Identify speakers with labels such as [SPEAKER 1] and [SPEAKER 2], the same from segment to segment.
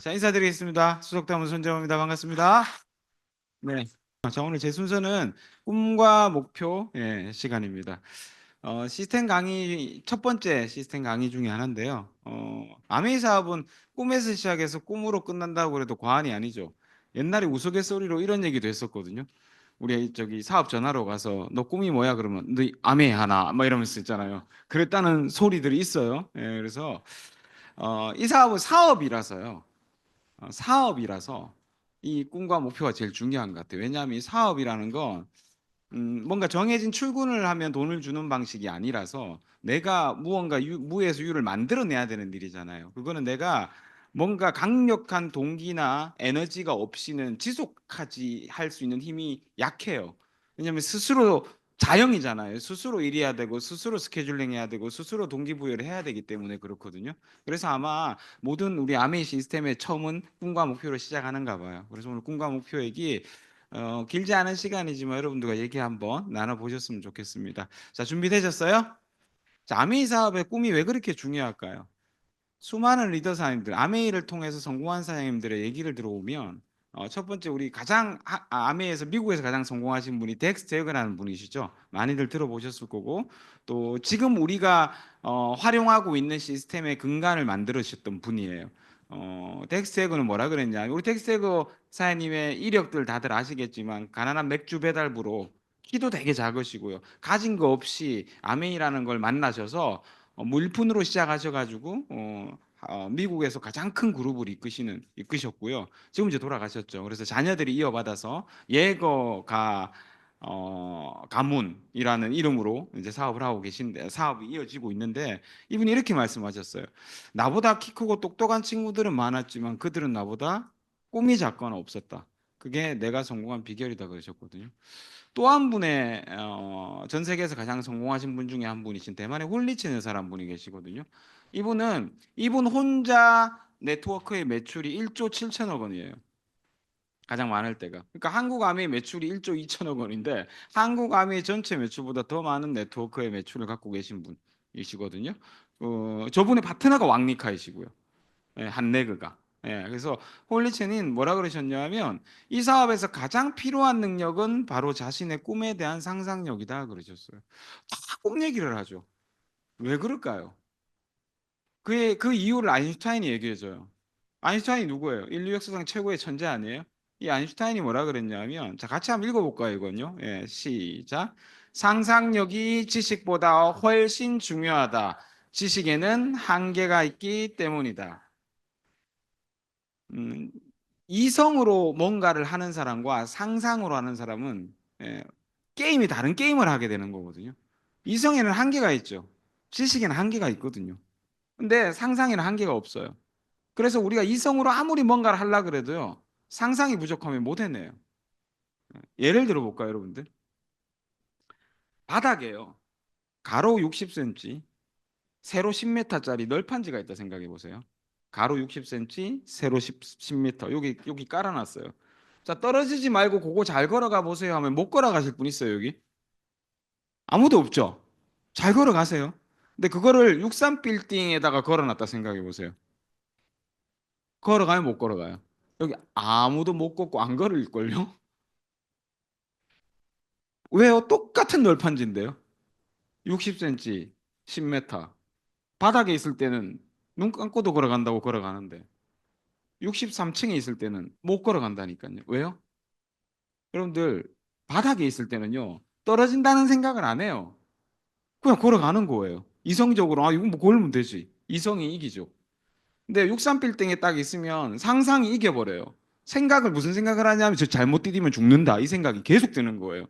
[SPEAKER 1] 자, 인사드리겠습니다. 수석담은 손정호입니다. 반갑습니다. 네. 자, 오늘 제 순서는 꿈과 목표 시간입니다. 시스템 강의 첫 번째 시스템 강의 중에 하나인데요. 아메이 사업은 꿈에서 시작해서 꿈으로 끝난다고 그래도 과언이 아니죠. 옛날에 우스갯소리로 이런 얘기도 했었거든요. 우리 저기 사업 전화로 가서 너 꿈이 뭐야 그러면 너 아메이 하나 뭐 이러면서 있잖아요. 그랬다는 소리들이 있어요. 그래서 이 사업은 사업이라서요. 사업이라서 이 꿈과 목표가 제일 중요한 것 같아요. 왜냐하면 이 사업이라는 건 뭔가 정해진 출근을 하면 돈을 주는 방식이 아니라서 내가 무언가 무에서 유를 만들어내야 되는 일이잖아요. 그거는 내가 뭔가 강력한 동기나 에너지가 없이는 지속하지 할 수 있는 힘이 약해요. 왜냐하면 스스로 자영이잖아요. 스스로 일해야 되고 스스로 스케줄링 해야 되고 스스로 동기부여를 해야 되기 때문에 그렇거든요. 그래서 아마 모든 우리 아메이 시스템의 처음은 꿈과 목표로 시작하는가 봐요. 그래서 오늘 꿈과 목표 얘기 길지 않은 시간이지만 여러분들과 얘기 한번 나눠보셨으면 좋겠습니다. 자, 준비되셨어요? 자, 아메이 사업의 꿈이 왜 그렇게 중요할까요? 수많은 리더 사장님들, 아메이를 통해서 성공한 사장님들의 얘기를 들어보면 첫 번째 우리 가장 아메이에서 미국에서 가장 성공하신 분이 덱스 제거라는 분이시죠. 많이들 들어보셨을 거고 또 지금 우리가 활용하고 있는 시스템의 근간을 만들으셨던 분이에요. 덱스 제거는 뭐라 그랬냐? 우리 덱스 제거 사장님의 이력들 다들 아시겠지만 가난한 맥주 배달부로 키도 되게 작으시고요. 가진 거 없이 아메이라는 걸 만나셔서 물푼으로 시작하셔가지고 미국에서 가장 큰 그룹을 이끄셨고요. 지금 이제 돌아가셨죠. 그래서 자녀들이 이어받아서 예거가 가문이라는 이름으로 이제 사업을 하고 계신데 사업이 이어지고 있는데 이분이 이렇게 말씀하셨어요. 나보다 키 크고 똑똑한 친구들은 많았지만 그들은 나보다 꿈이 작거나 없었다. 그게 내가 성공한 비결이다 그러셨거든요. 또 한 분의 전 세계에서 가장 성공하신 분 중에 한 분이신 대만의 홀리친 의사라는 분이 계시거든요. 이분 혼자 네트워크의 매출이 1조 7천억 원이에요. 가장 많을 때가. 그러니까 한국 아미의 매출이 1조 2천억 원인데 한국 아미의 전체 매출보다 더 많은 네트워크의 매출을 갖고 계신 분이시거든요. 저분의 파트너가 왕니카이시고요. 한내그가. 그래서 홀리첸인 뭐라 그러셨냐면 이 사업에서 가장 필요한 능력은 바로 자신의 꿈에 대한 상상력이다 그러셨어요. 다 꿈 얘기를 하죠. 왜 그럴까요? 그 이유를 아인슈타인이 얘기해줘요. 아인슈타인이 누구예요? 인류 역사상 최고의 천재 아니에요? 이 아인슈타인이 뭐라 그랬냐면 자 같이 한번 읽어볼까요 이건요? 시작. 상상력이 지식보다 훨씬 중요하다. 지식에는 한계가 있기 때문이다. 음, 이성으로 뭔가를 하는 사람과 상상으로 하는 사람은 게임이 다른 게임을 하게 되는 거거든요. 이성에는 한계가 있죠. 지식에는 한계가 있거든요. 근데 상상에는 한계가 없어요. 그래서 우리가 이성으로 아무리 뭔가를 하려 그래도요. 상상이 부족하면 못 해내요. 예를 들어 볼까요, 여러분들? 바닥에요. 가로 60cm, 세로 10m짜리 널판지가 있다 생각해 보세요. 가로 60cm, 세로 10m. 여기 깔아놨어요. 자, 떨어지지 말고 그거 잘 걸어가 보세요 하면 못 걸어가실 분 있어요, 여기? 아무도 없죠. 잘 걸어가세요. 근데 그거를 63 빌딩에다가 걸어놨다 생각해 보세요. 걸어가요, 못 걸어가요? 여기 아무도 못 걷고 안 걸을걸요? 왜요? 똑같은 널판지인데요. 60cm, 10m. 바닥에 있을 때는 눈 감고도 걸어간다고 걸어가는데 63층에 있을 때는 못 걸어간다니까요. 왜요? 여러분들 바닥에 있을 때는요. 떨어진다는 생각을 안 해요. 그냥 걸어가는 거예요. 이성적으로 아 이거 뭐 걸으면 되지. 이성이 이기죠. 근데 63빌딩에 딱 있으면 상상이 이겨버려요. 생각을 무슨 생각을 하냐면 저 잘못 디디면 죽는다. 이 생각이 계속 드는 거예요.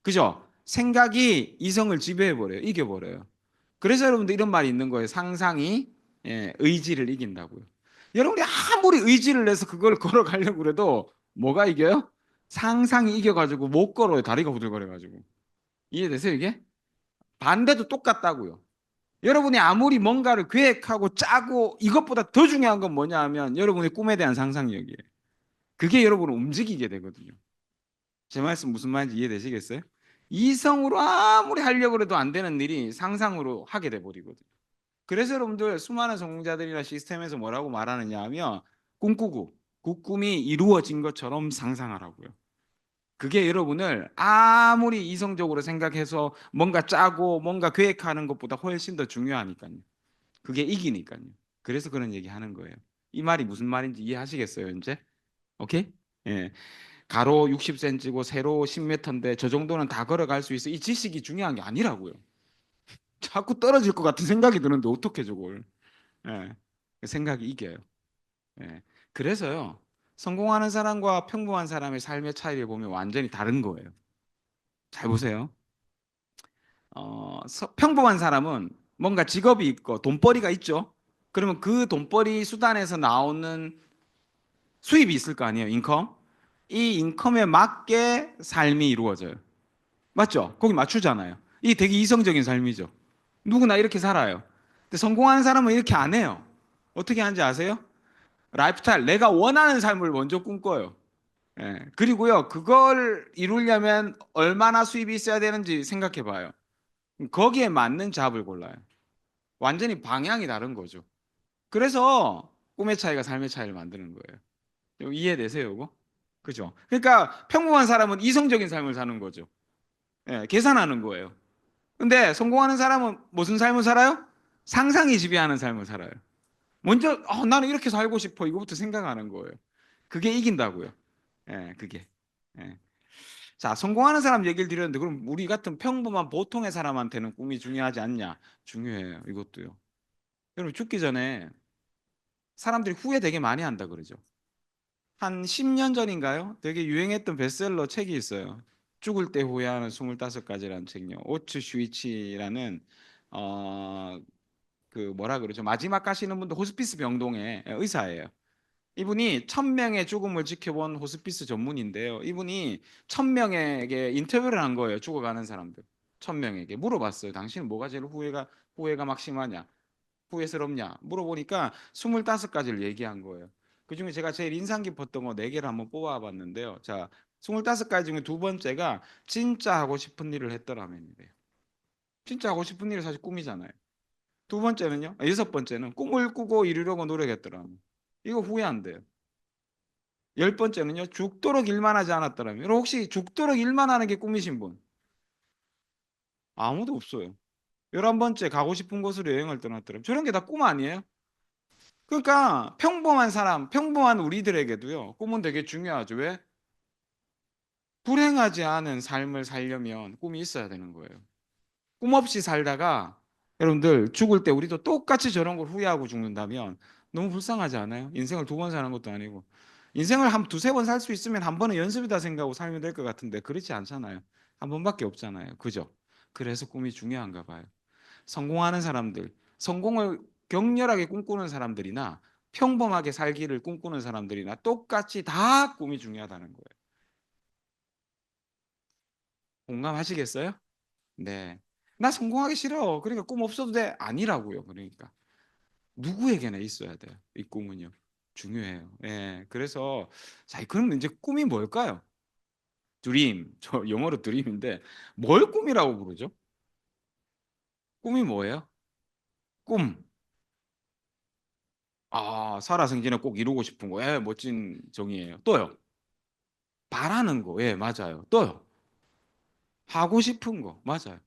[SPEAKER 1] 그죠? 생각이 이성을 지배해버려요. 이겨버려요. 그래서 여러분들 이런 말이 있는 거예요. 상상이 의지를 이긴다고요. 여러분이 아무리 의지를 내서 그걸 걸어가려고 그래도 뭐가 이겨요? 상상이 이겨가지고 못 걸어요. 다리가 후들거려가지고. 이해되세요, 이게? 반대도 똑같다고요. 여러분이 아무리 뭔가를 계획하고 짜고 이것보다 더 중요한 건 뭐냐 하면 여러분의 꿈에 대한 상상력이에요. 그게 여러분을 움직이게 되거든요. 제 말씀 무슨 말인지 이해되시겠어요? 이성으로 아무리 하려고 해도 안 되는 일이 상상으로 하게 돼 버리거든요. 그래서 여러분들 수많은 성공자들이나 시스템에서 뭐라고 말하느냐 하면 꿈꾸고 그 꿈이 이루어진 것처럼 상상하라고요. 그게 여러분을 아무리 이성적으로 생각해서 뭔가 짜고 뭔가 계획하는 것보다 훨씬 더 중요하니까요. 그게 이기니까요. 그래서 그런 얘기 하는 거예요. 이 말이 무슨 말인지 이해하시겠어요, 이제? 오케이? 예. 가로 60cm고 세로 10m인데 저 정도는 다 걸어갈 수 있어. 이 지식이 중요한 게 아니라고요. 자꾸 떨어질 것 같은 생각이 드는데 어떻게 저걸? 예. 그 생각이 이겨요. 예. 그래서요. 성공하는 사람과 평범한 사람의 삶의 차이를 보면 완전히 다른 거예요. 잘 보세요. 평범한 사람은 뭔가 직업이 있고 돈벌이가 있죠. 그러면 그 돈벌이 수단에서 나오는 수입이 있을 거 아니에요. 인컴. 이 인컴에 맞게 삶이 이루어져요. 맞죠? 거기 맞추잖아요. 이게 되게 이성적인 삶이죠. 누구나 이렇게 살아요. 근데 성공하는 사람은 이렇게 안 해요. 어떻게 하는지 아세요? 라이프스타일, 내가 원하는 삶을 먼저 꿈꿔요. 예. 그리고요, 그걸 이루려면 얼마나 수입이 있어야 되는지 생각해 봐요. 거기에 맞는 잡을 골라요. 완전히 방향이 다른 거죠. 그래서 꿈의 차이가 삶의 차이를 만드는 거예요. 이해되세요, 이거? 그죠? 그러니까 평범한 사람은 이성적인 삶을 사는 거죠. 예, 계산하는 거예요. 근데 성공하는 사람은 무슨 삶을 살아요? 상상이 지배하는 삶을 살아요. 먼저 나는 이렇게 살고 싶어 이거부터 생각하는 거예요. 그게 이긴다고요. 예, 그게. 예. 자, 성공하는 사람 얘기를 드렸는데 그럼 우리 같은 평범한 보통의 사람한테는 꿈이 중요하지 않냐? 중요해요. 이것도요. 여러분 죽기 전에 사람들이 후회 되게 많이 한다 그러죠. 한 10년 전인가요? 되게 유행했던 베스트셀러 책이 있어요. 죽을 때 후회하는 25가지라는 책이요. 오츠 슈이치라는 어, 그 뭐라 그러죠? 마지막 가시는 분도 호스피스 병동의 의사예요. 이분이 1000명의 죽음을 지켜본 호스피스 전문인데요. 이분이 1000명에게 인터뷰를 한 거예요. 죽어가는 사람들. 1000명에게 물어봤어요. 당신은 뭐가 제일 후회가 막심하냐? 후회스럽냐? 물어보니까 25가지를 얘기한 거예요. 그중에 제가 제일 인상 깊었던 거 4개를 한번 뽑아봤는데요. 자, 25가지 중에 두 번째가 진짜 하고 싶은 일을 했더라면이래요. 진짜 하고 싶은 일이 사실 꿈이잖아요. 두 번째는요. 6번째는 꿈을 꾸고 이루려고 노력했더라면. 이거 후회 안 돼요. 10번째는요. 죽도록 일만 하지 않았더라면. 여러분 혹시 죽도록 일만 하는 게 꿈이신 분? 아무도 없어요. 11번째 가고 싶은 곳으로 여행을 떠났더라면. 저런 게 다 꿈 아니에요? 그러니까 평범한 사람, 평범한 우리들에게도요. 꿈은 되게 중요하죠. 왜? 불행하지 않은 삶을 살려면 꿈이 있어야 되는 거예요. 꿈 없이 살다가 여러분들 죽을 때 우리도 똑같이 저런 걸 후회하고 죽는다면 너무 불쌍하지 않아요? 인생을 2번 사는 것도 아니고 인생을 한 두세 번 살 수 있으면 한 번은 연습이다 생각하고 살면 될 것 같은데 그렇지 않잖아요. 한 번밖에 없잖아요. 그죠? 그래서 꿈이 중요한가 봐요. 성공하는 사람들, 성공을 격렬하게 꿈꾸는 사람들이나 평범하게 살기를 꿈꾸는 사람들이나 똑같이 다 꿈이 중요하다는 거예요. 공감하시겠어요? 네. 나 성공하기 싫어. 그러니까 꿈 없어도 돼. 아니라고요. 그러니까 누구에게나 있어야 돼요. 이 꿈은요. 중요해요. 예. 그래서 자, 그럼 이제 꿈이 뭘까요? 드림. 저 영어로 드림인데 뭘 꿈이라고 부르죠? 꿈이 뭐예요? 꿈. 살아생전에 꼭 이루고 싶은 거. 예, 멋진 정의예요. 또요. 바라는 거. 예, 맞아요. 또요. 하고 싶은 거. 맞아요.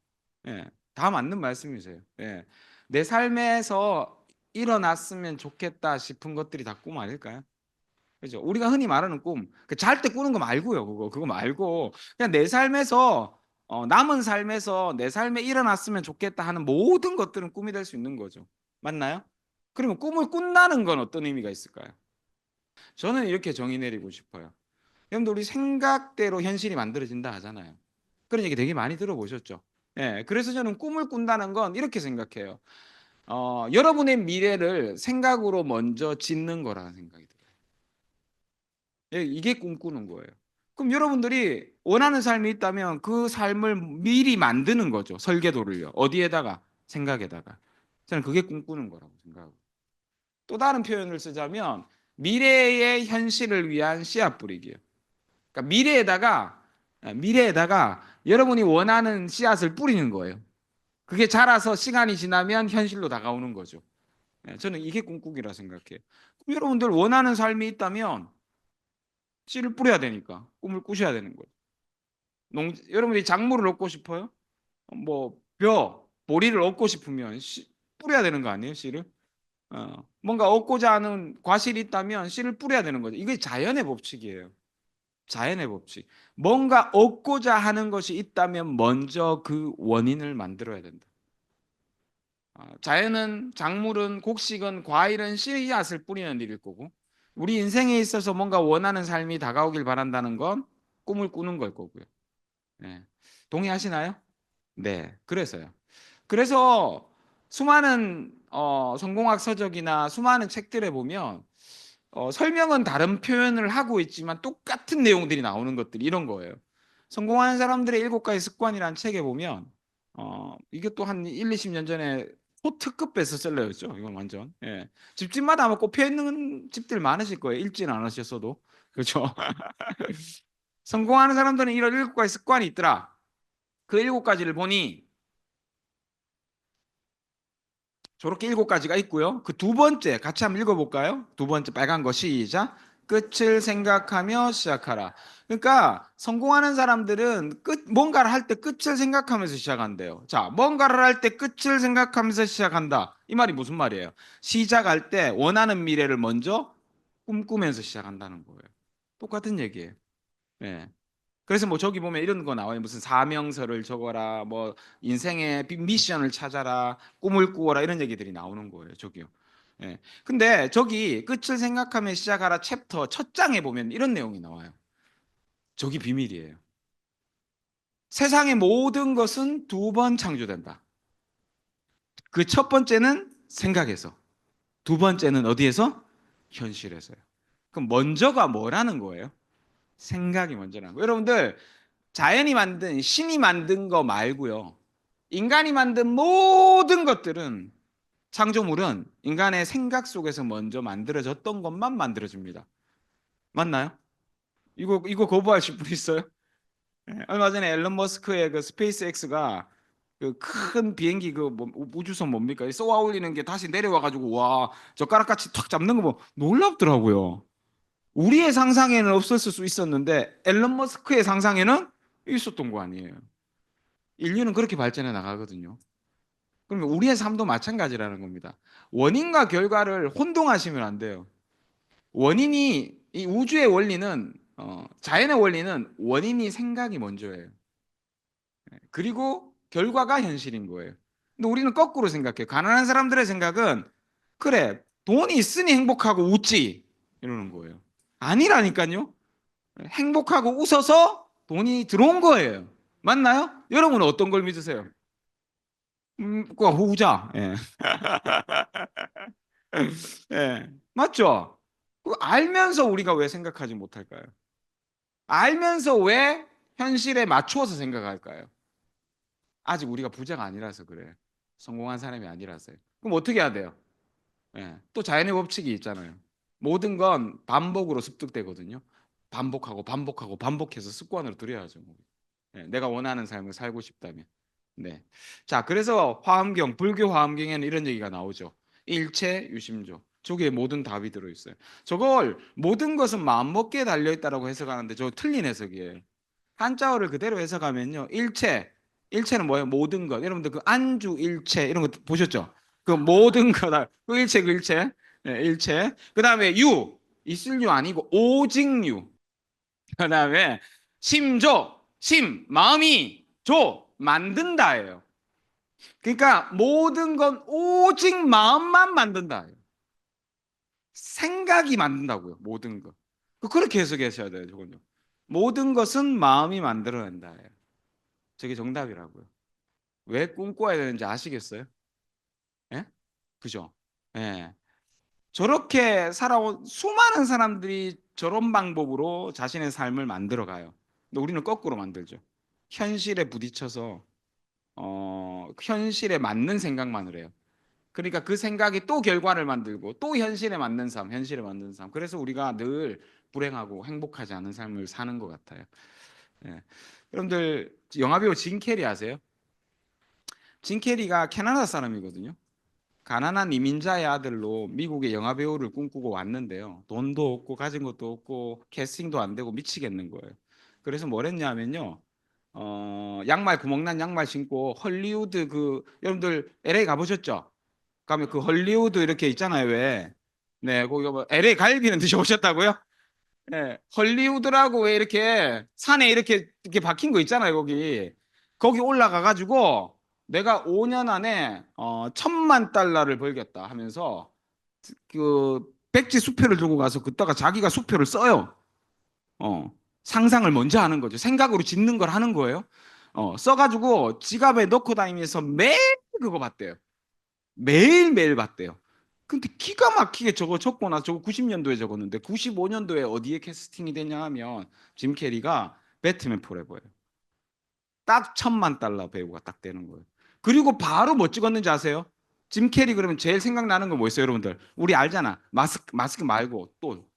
[SPEAKER 1] 예. 다 맞는 말씀이세요. 예. 내 삶에서 일어났으면 좋겠다 싶은 것들이 다 꿈 아닐까요? 그죠? 우리가 흔히 말하는 꿈, 그 잘 때 꾸는 거 말고요. 그거 말고 그냥 내 삶에서 남은 삶에서 내 삶에 일어났으면 좋겠다 하는 모든 것들은 꿈이 될 수 있는 거죠. 맞나요? 그러면 꿈을 꾼다는 건 어떤 의미가 있을까요? 저는 이렇게 정의 내리고 싶어요. 여러분들 우리 생각대로 현실이 만들어진다 하잖아요. 그런 얘기 되게 많이 들어보셨죠? 예, 그래서 저는 꿈을 꾼다는 건 이렇게 생각해요. 여러분의 미래를 생각으로 먼저 짓는 거라는 생각이 들어요. 예, 이게 꿈꾸는 거예요. 그럼 여러분들이 원하는 삶이 있다면 그 삶을 미리 만드는 거죠. 설계도를요. 어디에다가? 생각에다가. 저는 그게 꿈꾸는 거라고 생각하고. 또 다른 표현을 쓰자면 미래의 현실을 위한 씨앗 뿌리기예요. 그러니까 미래에다가 여러분이 원하는 씨앗을 뿌리는 거예요. 그게 자라서 시간이 지나면 현실로 다가오는 거죠. 예, 저는 이게 꿈꾸기라 생각해요. 그럼 여러분들 원하는 삶이 있다면 씨를 뿌려야 되니까 꿈을 꾸셔야 되는 거예요. 여러분들이 작물을 얻고 싶어요? 뭐 보리를 얻고 싶으면 뿌려야 되는 거 아니에요, 씨를? 뭔가 얻고자 하는 과실이 있다면 씨를 뿌려야 되는 거죠. 이게 자연의 법칙이에요. 자연의 법칙. 뭔가 얻고자 하는 것이 있다면 먼저 그 원인을 만들어야 된다. 자연은 작물은 곡식은 과일은 씨앗을 뿌리는 일일 거고 우리 인생에 있어서 뭔가 원하는 삶이 다가오길 바란다는 건 꿈을 꾸는 걸 거고요. 네. 동의하시나요? 네. 그래서요. 그래서 수많은 성공학 서적이나 수많은 책들에 보면 설명은 다른 표현을 하고 있지만 똑같은 내용들이 나오는 것들이 이런 거예요. 성공하는 사람들의 7가지 습관이라는 책에 보면 이게 또 한 1, 20년 전에 초특급 베스트셀러였죠. 이건 완전. 예. 집집마다 아마 꼽혀 있는 집들 많으실 거예요. 읽지는 않으셨어도. 그렇죠. 성공하는 사람들은 이런 7가지 습관이 있더라. 그 7가지를 보니 저렇게 7가지가 있고요. 그 두 번째 같이 한번 읽어볼까요? 두 번째 빨간 거 시작. 끝을 생각하며 시작하라. 그러니까 성공하는 사람들은 뭔가를 할 때 끝을 생각하면서 시작한대요. 자, 뭔가를 할 때 끝을 생각하면서 시작한다. 이 말이 무슨 말이에요? 시작할 때 원하는 미래를 먼저 꿈꾸면서 시작한다는 거예요. 똑같은 얘기예요. 예. 그래서 뭐 저기 보면 이런 거 나와요. 무슨 사명서를 적어라, 뭐 인생의 미션을 찾아라, 꿈을 꾸어라 이런 얘기들이 나오는 거예요. 저기요. 예. 근데 저기 끝을 생각하며 시작하라 챕터 첫 장에 보면 이런 내용이 나와요. 저기 비밀이에요. 세상의 모든 것은 2번 창조된다. 그 첫 번째는 생각에서, 두 번째는 어디에서? 현실에서요. 그럼 먼저가 뭐라는 거예요? 생각이 먼저라는 거예요. 여러분들 자연이 만든 신이 만든 거 말고요. 인간이 만든 모든 것들은 창조물은 인간의 생각 속에서 먼저 만들어졌던 것만 만들어집니다. 맞나요? 이거 거부하실 분 있어요? 네, 얼마 전에 앨런 머스크의 그 스페이스 X가 그 큰 비행기 우주선 뭡니까? 쏘아 올리는 게 다시 내려와 가지고 와 젓가락같이 탁 잡는 거 보면 놀랍더라고요. 우리의 상상에는 없었을 수 있었는데 앨런 머스크의 상상에는 있었던 거 아니에요. 인류는 그렇게 발전해 나가거든요. 그러면 우리의 삶도 마찬가지라는 겁니다. 원인과 결과를 혼동하시면 안 돼요. 원인이 이 우주의 원리는 자연의 원리는 원인이 생각이 먼저예요. 그리고 결과가 현실인 거예요. 근데 우리는 거꾸로 생각해요. 가난한 사람들의 생각은 그래 돈이 있으니 행복하고 웃지 이러는 거예요. 아니라니까요. 행복하고 웃어서 돈이 들어온 거예요. 맞나요? 여러분은 어떤 걸 믿으세요? 그 후자. 예. 예. 맞죠? 알면서 우리가 왜 생각하지 못할까요? 알면서 왜 현실에 맞추어서 생각할까요? 아직 우리가 부자가 아니라서 그래. 성공한 사람이 아니라서요. 그럼 어떻게 해야 돼요? 예. 또 자연의 법칙이 있잖아요. 모든 건 반복으로 습득되거든요. 반복하고 반복하고 반복해서 습관으로 들여야죠. 예, 내가 원하는 삶을 살고 싶다면. 네. 자, 그래서 화엄경, 불교 화엄경에는 이런 얘기가 나오죠. 일체 유심조. 저기에 모든 답이 들어 있어요. 저걸 모든 것은 마음먹기에 달려 있다라고 해석하는데 저 틀린 해석이에요. 한자어를 그대로 해석하면요. 일체는 뭐예요? 모든 것. 여러분들 그 안주 일체 이런 거 보셨죠? 그 모든 거다. 그 일체 그 일체. 네, 일체. 그다음에 있을 유 아니고 오직 유. 그다음에 심조. 마음이 만든다예요. 그러니까 모든 건 오직 마음만 만든다예요. 생각이 만든다고요. 모든 것. 그렇게 해석하셔야 돼요. 저건요. 모든 것은 마음이 만들어낸다예요. 저게 정답이라고요. 왜 꿈꿔야 되는지 아시겠어요? 예? 그죠? 예. 저렇게 살아온 수많은 사람들이 저런 방법으로 자신의 삶을 만들어 가요. 근데 우리는 거꾸로 만들죠. 현실에 부딪혀서 현실에 맞는 생각만을 해요. 그러니까 그 생각이 또 결과를 만들고 또 현실에 맞는 삶, 현실에 맞는 삶. 그래서 우리가 늘 불행하고 행복하지 않은 삶을 사는 것 같아요. 예. 여러분들 영화배우 진 캐리 아세요? 진 캐리가 캐나다 사람이거든요. 가난한 이민자의 아들로 미국의 영화 배우를 꿈꾸고 왔는데요. 돈도 없고 가진 것도 없고 캐스팅도 안 되고 미치겠는 거예요. 그래서 뭘 했냐면요. 양말 구멍난 양말 신고 헐리우드 그 여러분들 LA 가보셨죠? 가면 그 헐리우드 이렇게 있잖아요. 왜? 네, 거기 뭐 LA 갈비는 드셔보셨다고요? 네, 헐리우드라고 왜 이렇게 산에 이렇게 박힌 거 있잖아요. 거기 올라가 가지고 내가 5년 안에 1,000만 달러를 벌겠다 하면서 그 백지 수표를 들고 가서 그다가 자기가 수표를 써요. 어, 상상을 먼저 하는 거죠. 생각으로 짓는 걸 하는 거예요. 써가지고 지갑에 넣고 다니면서 매일 그거 봤대요. 매일매일 봤대요. 근데 기가 막히게 저거 적고 나서 저거 90년도에 적었는데 95년도에 어디에 캐스팅이 되냐 하면 짐 캐리가 배트맨 포레버예요. 딱 1,000만 달러 배우가 딱 되는 거예요. 그리고 바로 뭐 찍었는지 아세요? 짐 캐리 그러면 제일 생각나는 거 뭐 있어요, 여러분들? 우리 알잖아. 마스크 말고 또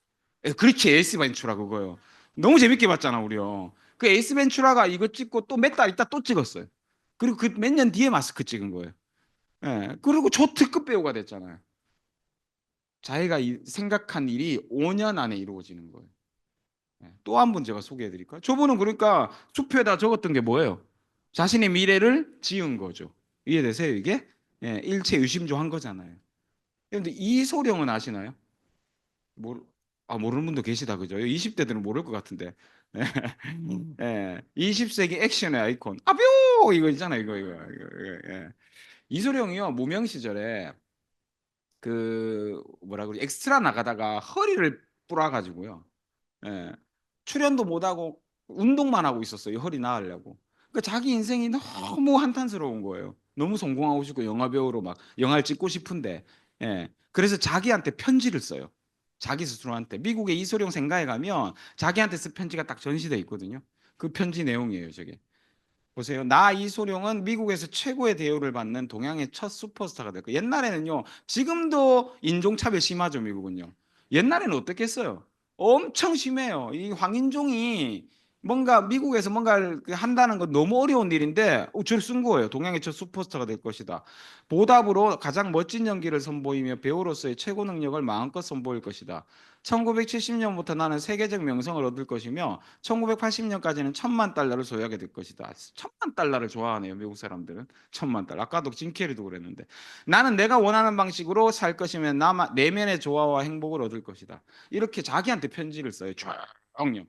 [SPEAKER 1] 그렇지 에이스 벤츄라 그거요. 너무 재밌게 봤잖아, 우리요. 그 에이스 벤츄라가 이거 찍고 또 몇 달 있다 또 찍었어요. 그리고 그 몇 년 뒤에 마스크 찍은 거예요. 예. 그리고 초특급 배우가 됐잖아요. 자기가 생각한 일이 5년 안에 이루어지는 거예요. 또 한 분 제가 소개해 드릴까요? 저분은 그러니까 수표에다 적었던 게 뭐예요? 자신의 미래를 지은 거죠. 이해되세요, 이게? 일체 유심조 한 거잖아요. 그런데 이소룡은 아시나요? 모르, 모르는 분도 계시다, 그죠? 20대들은 모를 것 같은데. 20세기 액션의 아이콘. 아뷰! 이거 있잖아요, 이거. 예. 이소룡이요, 무명 시절에 그 뭐라 그러지 엑스트라 나가다가 허리를 부러가지고요. 예. 출연도 못하고 운동만 하고 있었어요. 허리 나으려고. 그러니까 자기 인생이 너무 한탄스러운 거예요. 너무 성공하고 싶고 영화 배우로 막 영화를 찍고 싶은데, 그래서 자기한테 편지를 써요. 자기 스스로한테. 미국의 이소룡 생가에 가면 자기한테 쓴 편지가 딱 전시돼 있거든요. 그 편지 내용이에요, 저게. 보세요. 나 이소룡은 미국에서 최고의 대우를 받는 동양의 첫 슈퍼스타가 될 거예요. 옛날에는요, 지금도 인종차별 심하죠, 미국은요. 옛날에는 어떻겠어요? 엄청 심해요. 이 황인종이 뭔가 미국에서 뭔가를 한다는 건 너무 어려운 일인데, 저를 쓴 거예요. 동양의 첫 슈퍼스타가 될 것이다. 보답으로 가장 멋진 연기를 선보이며 배우로서의 최고 능력을 마음껏 선보일 것이다. 1970년부터 나는 세계적 명성을 얻을 것이며 1980년까지는 1,000만 달러를 소유하게 될 것이다. 1,000만 달러를 좋아하네요, 미국 사람들은. 1,000만 달러. 아까도 짐 캐리도 그랬는데. 나는 내가 원하는 방식으로 살 것이면 내면의 조화와 행복을 얻을 것이다. 이렇게 자기한테 편지를 써요. 쭉요.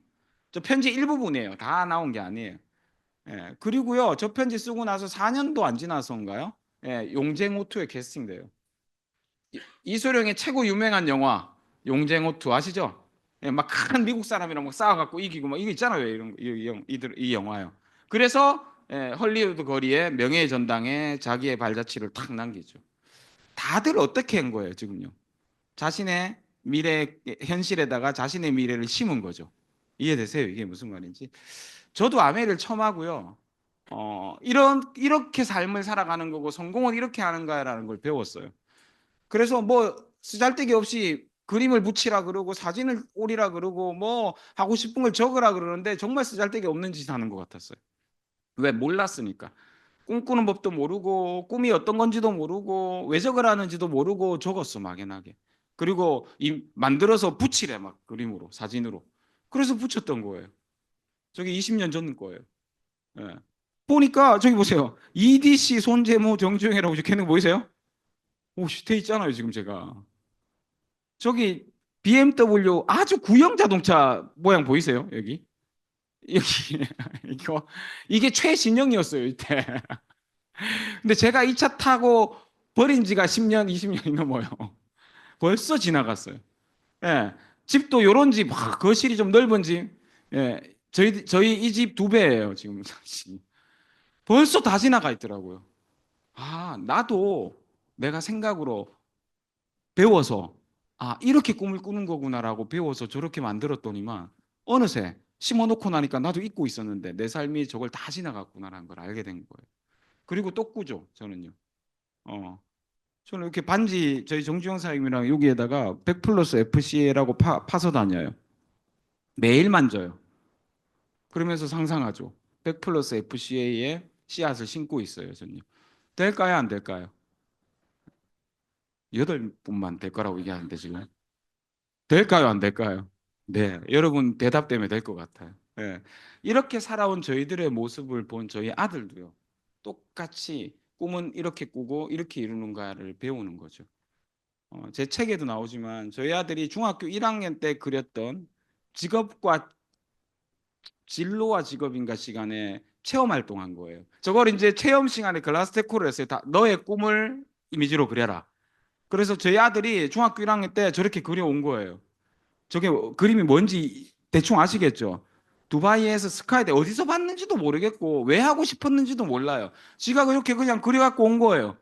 [SPEAKER 1] 저 편지 일부분이에요. 다 나온 게 아니에요. 그리고요, 저 편지 쓰고 나서 4년도 안 지나서인가요? 용쟁호투에 캐스팅돼요. 이소룡의 최고 유명한 영화 용쟁호투 아시죠? 막 큰 미국 사람이랑 막 싸워갖고 이기고 막 이거 있잖아요. 이런 이 영화요. 그래서 헐리우드 거리에 명예의 전당에 자기의 발자취를 탁 남기죠. 다들 어떻게 한 거예요, 지금요? 자신의 미래 현실에다가 자신의 미래를 심은 거죠. 이해되세요? 이게 무슨 말인지? 저도 아메리를 처음 하고요. 이렇게 삶을 살아가는 거고 성공은 이렇게 하는 거야라는 걸 배웠어요. 그래서 뭐 쓰잘데기 없이 그림을 붙이라 그러고 사진을 오리라 그러고 뭐 하고 싶은 걸 적으라 그러는데 정말 쓰잘데기 없는 짓 하는 것 같았어요. 왜? 몰랐으니까. 꿈꾸는 법도 모르고 꿈이 어떤 건지도 모르고 왜 적으라는지도 모르고 적었어 막연하게. 그리고 만들어서 붙이래 막 그림으로 사진으로. 그래서 붙였던 거예요. 저게 20년 전 거예요. 예. 보니까 저기 보세요. EDC 손재무 정주행이라고 적혀 있는 거 보이세요? 오씨 돼 있잖아요 지금 제가. 저기 BMW 아주 구형 자동차 모양 보이세요? 여기 이거 이게 최신형이었어요 이때. 근데 제가 이 차 타고 버린 지가 10년, 20년이 넘어요. 벌써 지나갔어요. 예. 집도 요런 집, 거실이 좀 넓은 집. 예. 저희 이 집 2배예요, 지금. 벌써 다 지나가 있더라고요. 나도 내가 생각으로 배워서 이렇게 꿈을 꾸는 거구나라고 배워서 저렇게 만들었더니만 어느새 심어놓고 나니까 나도 잊고 있었는데 내 삶이 저걸 다 지나갔구나라는 걸 알게 된 거예요. 그리고 또 꾸죠, 저는요. 어, 저는 이렇게 반지 저희 정주영 사장님이랑 여기에다가 100 플러스 FCA라고 파서 다녀요. 매일 만져요. 그러면서 상상하죠. 100 플러스 FCA에 씨앗을 심고 있어요, 저는요. 될까요, 안 될까요? 8분만 될 거라고 얘기하는데 지금 될까요? 안 될까요? 네, 여러분 대답 때문에 될 것 같아요. 예. 이렇게 살아온 저희들의 모습을 본 저희 아들도요. 똑같이 꿈은 이렇게 꾸고 이렇게 이루는가를 배우는 거죠. 제 책에도 나오지만 저희 아들이 중학교 1학년 때 그렸던 직업과 진로와 직업인가 시간에 체험 활동한 거예요. 저걸 이제 체험 시간에 클라스 데코를 했어요. 다 너의 꿈을 이미지로 그려라. 그래서 저희 아들이 중학교 1학년 때 저렇게 그려온 거예요. 저게 그림이 뭔지 대충 아시겠죠? 두바이에서 스카이대 어디서 봤는지도 모르겠고 왜 하고 싶었는지도 몰라요. 지가 그렇게 그냥 그려갖고 온 거예요.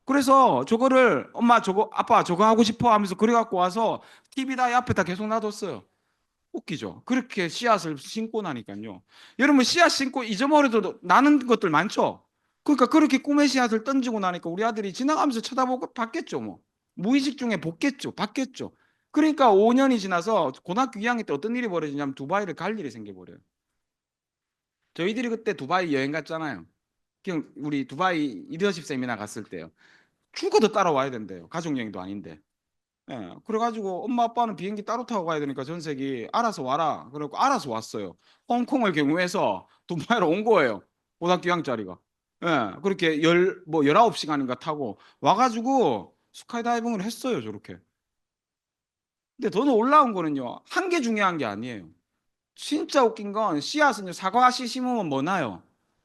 [SPEAKER 1] 그래서 저거를 엄마 저거 아빠 저거 하고 싶어 하면서 그려갖고 와서 TV다 앞에다 계속 놔뒀어요. 웃기죠? 그렇게 씨앗을 심고 나니까요. 여러분 씨앗 심고 잊어버려도 나는 것들 많죠? 그러니까 그렇게 꿈의 씨앗을 던지고 나니까 우리 아들이 지나가면서 쳐다보고 봤겠죠, 뭐. 무의식 중에 봤겠죠, 봤겠죠. 그러니까 5년이 지나서 고등학교 2학년 때 어떤 일이 벌어지냐면 두바이를 갈 일이 생겨버려요. 저희들이 그때 두바이 여행 갔잖아요. 그냥 우리 두바이 리더십 세미나 갔을 때요. 죽어도 따라와야 된대요. 가족 여행도 아닌데. 예, 그래가지고 엄마 아빠는 비행기 따로 타고 가야 되니까 전세기 알아서 와라. 그래갖고 알아서 왔어요. 홍콩을 경유해서 두바이로 온 거예요. 고등학교 2학년짜리가. 예, 그렇게 19시간인가 타고 와가지고 스카이다이빙을 했어요, 저렇게. 근데 더 놀라운 거는요, 한 게 중요한 게 아니에요. 진짜 웃긴 건 씨앗은요, 사과씨 심으면 뭐 나요?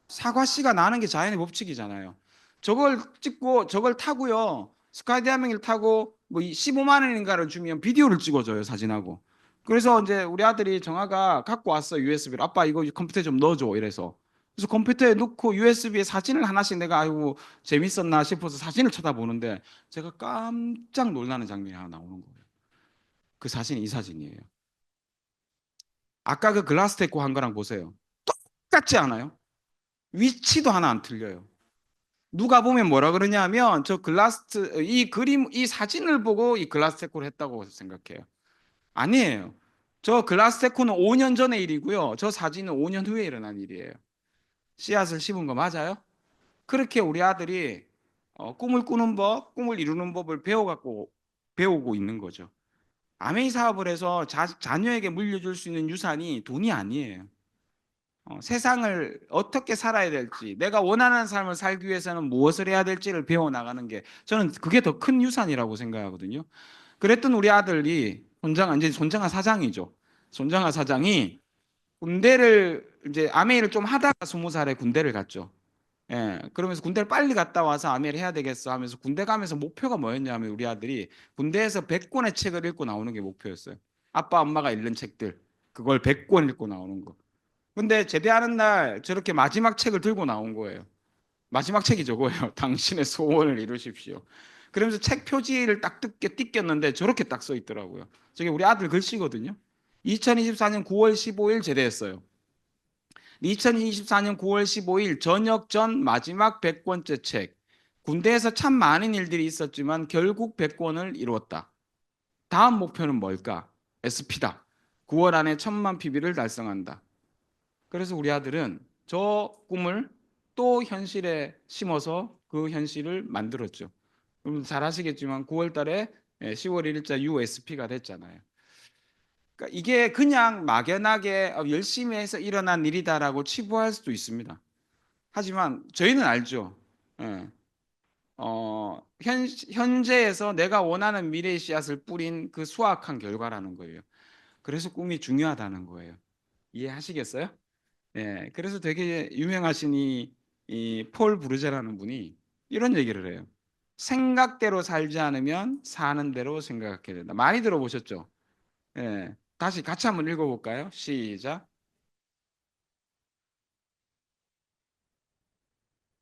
[SPEAKER 1] 사과씨가 나는 게 자연의 법칙이잖아요. 저걸 찍고 저걸 타고요. 스카이다이빙을 타고 뭐 15만 원인가를 주면 비디오를 찍어줘요, 사진하고. 그래서 이제 우리 아들이 정아가 갖고 왔어, USB를. 아빠 이거 컴퓨터에 좀 넣어줘 이래서. 그래서 컴퓨터에 넣고 USB에 사진을 하나씩 내가 아이고 재밌었나 싶어서 사진을 쳐다보는데 제가 깜짝 놀라는 장면이 하나 나오는 거예요. 그 사진이 이 사진이에요. 아까 그 글라스 테이크 한 거랑 보세요. 똑같지 않아요? 위치도 하나 안 틀려요. 누가 보면 뭐라 그러냐면 저 글라스 이 그림 이 사진을 보고 이 글라스 테크를 했다고 생각해요. 아니에요. 저 글라스 테크는 5년 전의 일이고요. 저 사진은 5년 후에 일어난 일이에요. 씨앗을 심은 거 맞아요? 그렇게 우리 아들이 꿈을 꾸는 법, 꿈을 이루는 법을 배워갖고 배우고 있는 거죠. 아메이 사업을 해서 자녀에게 물려줄 수 있는 유산이 돈이 아니에요. 세상을 어떻게 살아야 될지, 내가 원하는 삶을 살기 위해서는 무엇을 해야 될지를 배워나가는 게 저는 그게 더 큰 유산이라고 생각하거든요. 그랬던 우리 아들이 이제 손정아 사장이죠. 손정아 사장이 군대를 이제 아메이를 좀 하다가 20살에 군대를 갔죠. 예, 그러면서 군대를 빨리 갔다 와서 아메이를 해야 되겠어 하면서 군대 가면서 목표가 뭐였냐면 우리 아들이 군대에서 100권의 책을 읽고 나오는 게 목표였어요. 아빠, 엄마가 읽는 책들. 그걸 100권 읽고 나오는 거. 근데 제대하는 날 저렇게 마지막 책을 들고 나온 거예요. 마지막 책이 저거예요. 당신의 소원을 이루십시오. 그러면서 책 표지를 딱 뜯겼는데 저렇게 딱 써 있더라고요. 저게 우리 아들 글씨거든요. 2024년 9월 15일 제대했어요. 2024년 9월 15일 저녁 전 마지막 100권째 책. 군대에서 참 많은 일들이 있었지만 결국 100권을 이루었다. 다음 목표는 뭘까? SP다. 9월 안에 1000만 PB를 달성한다. 그래서 우리 아들은 저 꿈을 또 현실에 심어서 그 현실을 만들었죠. 여러분 잘 아시겠지만 9월 달에 10월 1일자 USP가 됐잖아요. 그러니까 이게 그냥 막연하게 열심히 해서 일어난 일이다라고 치부할 수도 있습니다. 하지만 저희는 알죠. 예. 현재에서 내가 원하는 미래의 씨앗을 뿌린 그 수확한 결과라는 거예요. 그래서 꿈이 중요하다는 거예요. 이해하시겠어요? 예, 그래서 되게 유명하신 이폴 브루제라는 분이 이런 얘기를 해요. 생각대로 살지 않으면 사는 대로 생각하게 된다. 많이 들어보셨죠? 예, 다시 같이 한번 읽어볼까요? 시작.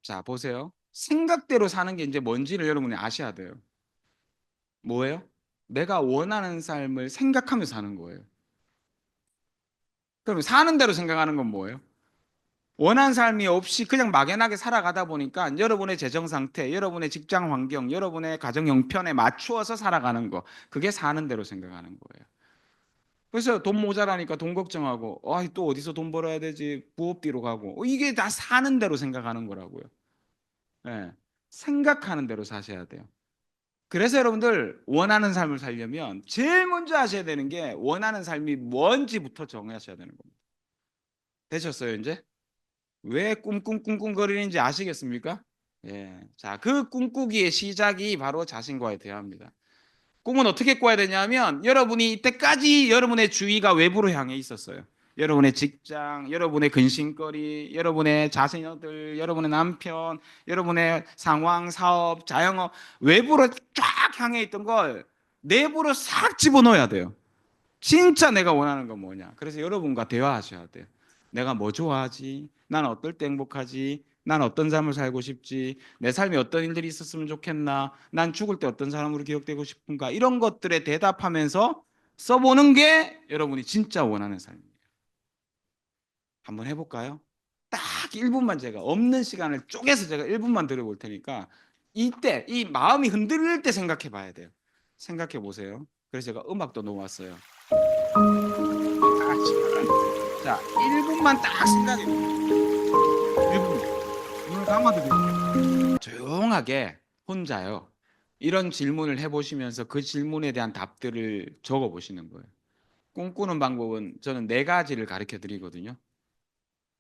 [SPEAKER 1] 자, 보세요. 생각대로 사는 게 이제 뭔지를 여러분이 아셔야 돼요. 뭐예요? 내가 원하는 삶을 생각하면서 사는 거예요. 그럼 사는 대로 생각하는 건 뭐예요? 원한 삶이 없이 그냥 막연하게 살아가다 보니까 여러분의 재정 상태, 여러분의 직장 환경, 여러분의 가정 형편에 맞추어서 살아가는 거. 그게 사는 대로 생각하는 거예요. 그래서 돈 모자라니까 돈 걱정하고, 또 어디서 돈 벌어야 되지? 부업 뒤로 가고. 이게 다 사는 대로 생각하는 거라고요. 예. 생각하는 대로 사셔야 돼요. 그래서 여러분들 원하는 삶을 살려면 제일 먼저 하셔야 되는 게 원하는 삶이 뭔지부터 정하셔야 되는 겁니다. 되셨어요, 이제? 왜 꿍꿍꿍꿍거리는지 아시겠습니까? 예. 자, 그 꿈꾸기의 시작이 바로 자신과의 대화입니다. 꿈은 어떻게 꿔야 되냐면 여러분이 이때까지 여러분의 주의가 외부로 향해 있었어요. 여러분의 직장, 여러분의 근심거리, 여러분의 자녀들, 여러분의 남편, 여러분의 상황, 사업, 자영업 외부로 쫙 향해 있던 걸 내부로 싹 집어넣어야 돼요. 진짜 내가 원하는 건 뭐냐. 그래서 여러분과 대화하셔야 돼요. 내가 뭐 좋아하지? 난 어떨 때 행복하지? 난 어떤 삶을 살고 싶지? 내 삶에 어떤 일들이 있었으면 좋겠나? 난 죽을 때 어떤 사람으로 기억되고 싶은가? 이런 것들에 대답하면서 써보는 게 여러분이 진짜 원하는 삶이에요. 한번 해볼까요? 딱 1분만 제가 없는 시간을 쪼개서 제가 1분만 들어볼 테니까 이때 이 마음이 흔들릴 때 생각해 봐야 돼요. 생각해 보세요. 그래서 제가 음악도 놓았어요. 자, 1분만 딱 생각해 보세요. 1분. 눈을 감아도 돼요. 조용하게 혼자요. 이런 질문을 해보시면서 그 질문에 대한 답들을 적어보시는 거예요. 꿈꾸는 방법은 저는 4가지를 가르쳐 드리거든요.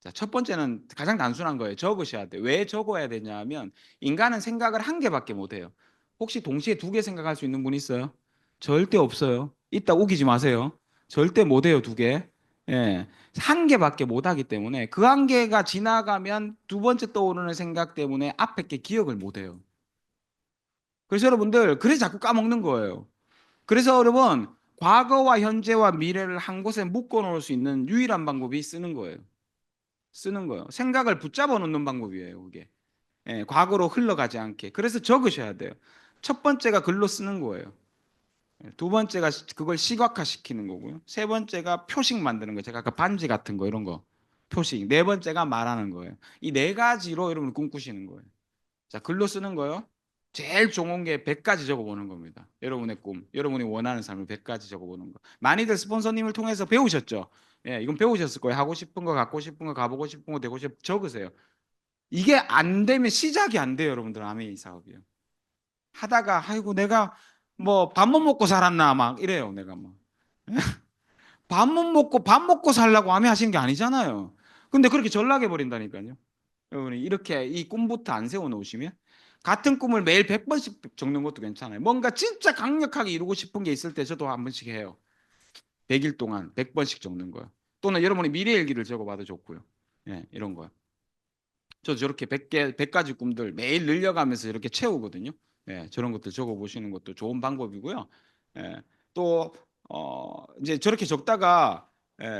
[SPEAKER 1] 자, 첫 번째는 가장 단순한 거예요. 적으셔야 돼요. 왜 적어야 되냐 하면 인간은 생각을 한 개밖에 못 해요. 혹시 동시에 2개 생각할 수 있는 분 있어요? 절대 없어요. 이따 우기지 마세요. 절대 못 해요, 2개. 예. 한 개밖에 못 하기 때문에 그 한 개가 지나가면 두 번째 떠오르는 생각 때문에 앞에 게 기억을 못 해요. 그래서 여러분들 그래서 자꾸 까먹는 거예요. 그래서 여러분 과거와 현재와 미래를 한 곳에 묶어 놓을 수 있는 유일한 방법이 쓰는 거예요. 쓰는 거예요. 생각을 붙잡아 놓는 방법이에요, 그게. 예, 과거로 흘러가지 않게. 그래서 적으셔야 돼요. 첫 번째가 글로 쓰는 거예요. 예, 두 번째가 그걸 시각화 시키는 거고요. 세 번째가 표식 만드는 거. 제가 아까 반지 같은 거 이런 거. 표식. 네 번째가 말하는 거예요. 이 4가지로 여러분 꿈꾸시는 거예요. 자, 글로 쓰는 거요. 제일 좋은 게 100가지 적어보는 겁니다. 여러분의 꿈, 여러분이 원하는 삶을 100가지 적어보는 거. 많이들 스폰서님을 통해서 배우셨죠? 예, 이건 배우셨을 거예요. 하고 싶은 거, 갖고 싶은 거, 가보고 싶은 거, 되고 싶은 거 적으세요. 이게 안 되면 시작이 안 돼요, 여러분들. 아메이 사업이요. 하다가 아이고 내가 뭐 밥 못 먹고 살았나 막 이래요, 내가 막. 밥 먹고 살라고 아메 하시는 게 아니잖아요. 근데 그렇게 전락해 버린다니까요. 여러분이 이렇게 이 꿈부터 안 세워 놓으시면 같은 꿈을 매일 100번씩 적는 것도 괜찮아요. 뭔가 진짜 강력하게 이루고 싶은 게 있을 때 저도 한 번씩 해요. 100일 동안 100번씩 적는 거요. 또는 여러분이 미래 일기를 적어봐도 좋고요. 예, 이런 거요. 저 저렇게 100가지 꿈들 매일 늘려가면서 이렇게 채우거든요. 예, 저런 것들 적어보시는 것도 좋은 방법이고요. 예, 또 이제 저렇게 적다가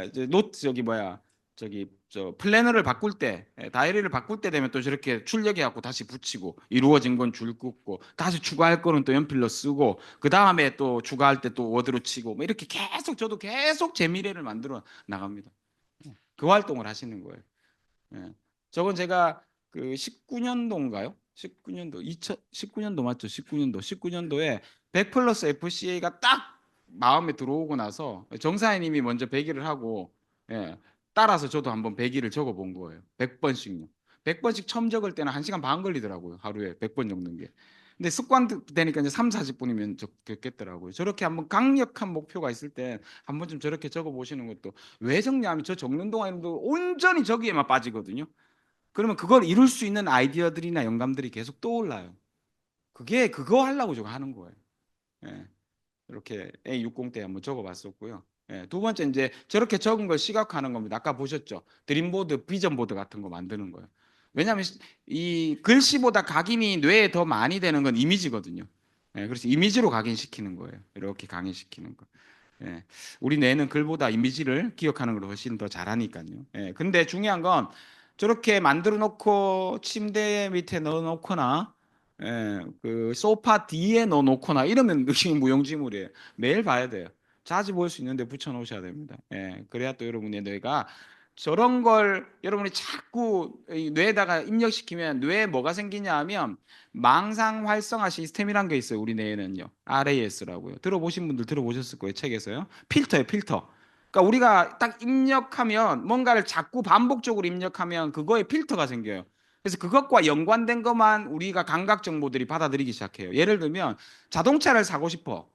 [SPEAKER 1] 이제 노트 저기 뭐야 저기 저 플래너를 바꿀 때 다이어리를 바꿀 때 되면 또 저렇게 출력해 갖고 다시 붙이고 이루어진 건 줄 긋고 다시 추가할 거는 또 연필로 쓰고 그 다음에 또 추가할 때 또 워드로 치고 뭐 이렇게 계속 저도 계속 제 미래를 만들어 나갑니다. 그 활동을 하시는 거예요. 예. 저건 제가 그 19년도인가요? 19년도 2019년도 맞죠? 19년도에 100 플러스 FCA가 딱 마음에 들어오고 나서 정사님이 먼저 100일을 하고 예, 따라서 저도 한번 100일을 적어 본 거예요. 100번씩요. 100번씩 처음 적을 때는 1시간 반 걸리더라고요. 하루에 100번 적는 게. 근데 습관 되니까 이제 3, 40분이면 적겠더라고요. 저렇게 한번 강력한 목표가 있을 때 한 번쯤 저렇게 적어 보시는 것도 왜 적냐면 저 적는 동안에도 온전히 저기에만 빠지거든요. 그러면 그걸 이룰 수 있는 아이디어들이나 영감들이 계속 떠올라요. 그게 그거 하려고 저거 하는 거예요. 예. 이렇게 A60 때 한번 적어봤었고요. 예. 두 번째 이제 저렇게 적은 걸 시각화하는 겁니다. 아까 보셨죠? 드림보드, 비전보드 같은 거 만드는 거예요. 왜냐하면 이 글씨보다 각인이 뇌에 더 많이 되는 건 이미지거든요. 예. 그래서 이미지로 각인시키는 거예요. 이렇게 강의시키는 거. 예. 우리 뇌는 글보다 이미지를 기억하는 걸 훨씬 더 잘하니까요. 예. 근데 중요한 건 저렇게 만들어 놓고 침대 밑에 넣어 놓거나 예, 그 소파 뒤에 넣어 놓거나 이러면 의식 무용지물이에요. 매일 봐야 돼요. 자주 볼 수 있는데 붙여 놓으셔야 됩니다. 예. 그래야 또 여러분의 뇌가 저런 걸 여러분이 자꾸 이 뇌에다가 입력시키면 뇌에 뭐가 생기냐 하면 망상 활성화 시스템이란 게 있어요. 우리 뇌에는요. RAS라고요. 들어보신 분들 들어보셨을 거예요. 책에서요. 필터예요, 필터. 그러니까 우리가 딱 입력하면 뭔가를 자꾸 반복적으로 입력하면 그거에 필터가 생겨요. 그래서 그것과 연관된 것만 우리가 감각 정보들이 받아들이기 시작해요. 예를 들면 자동차를 사고 싶어.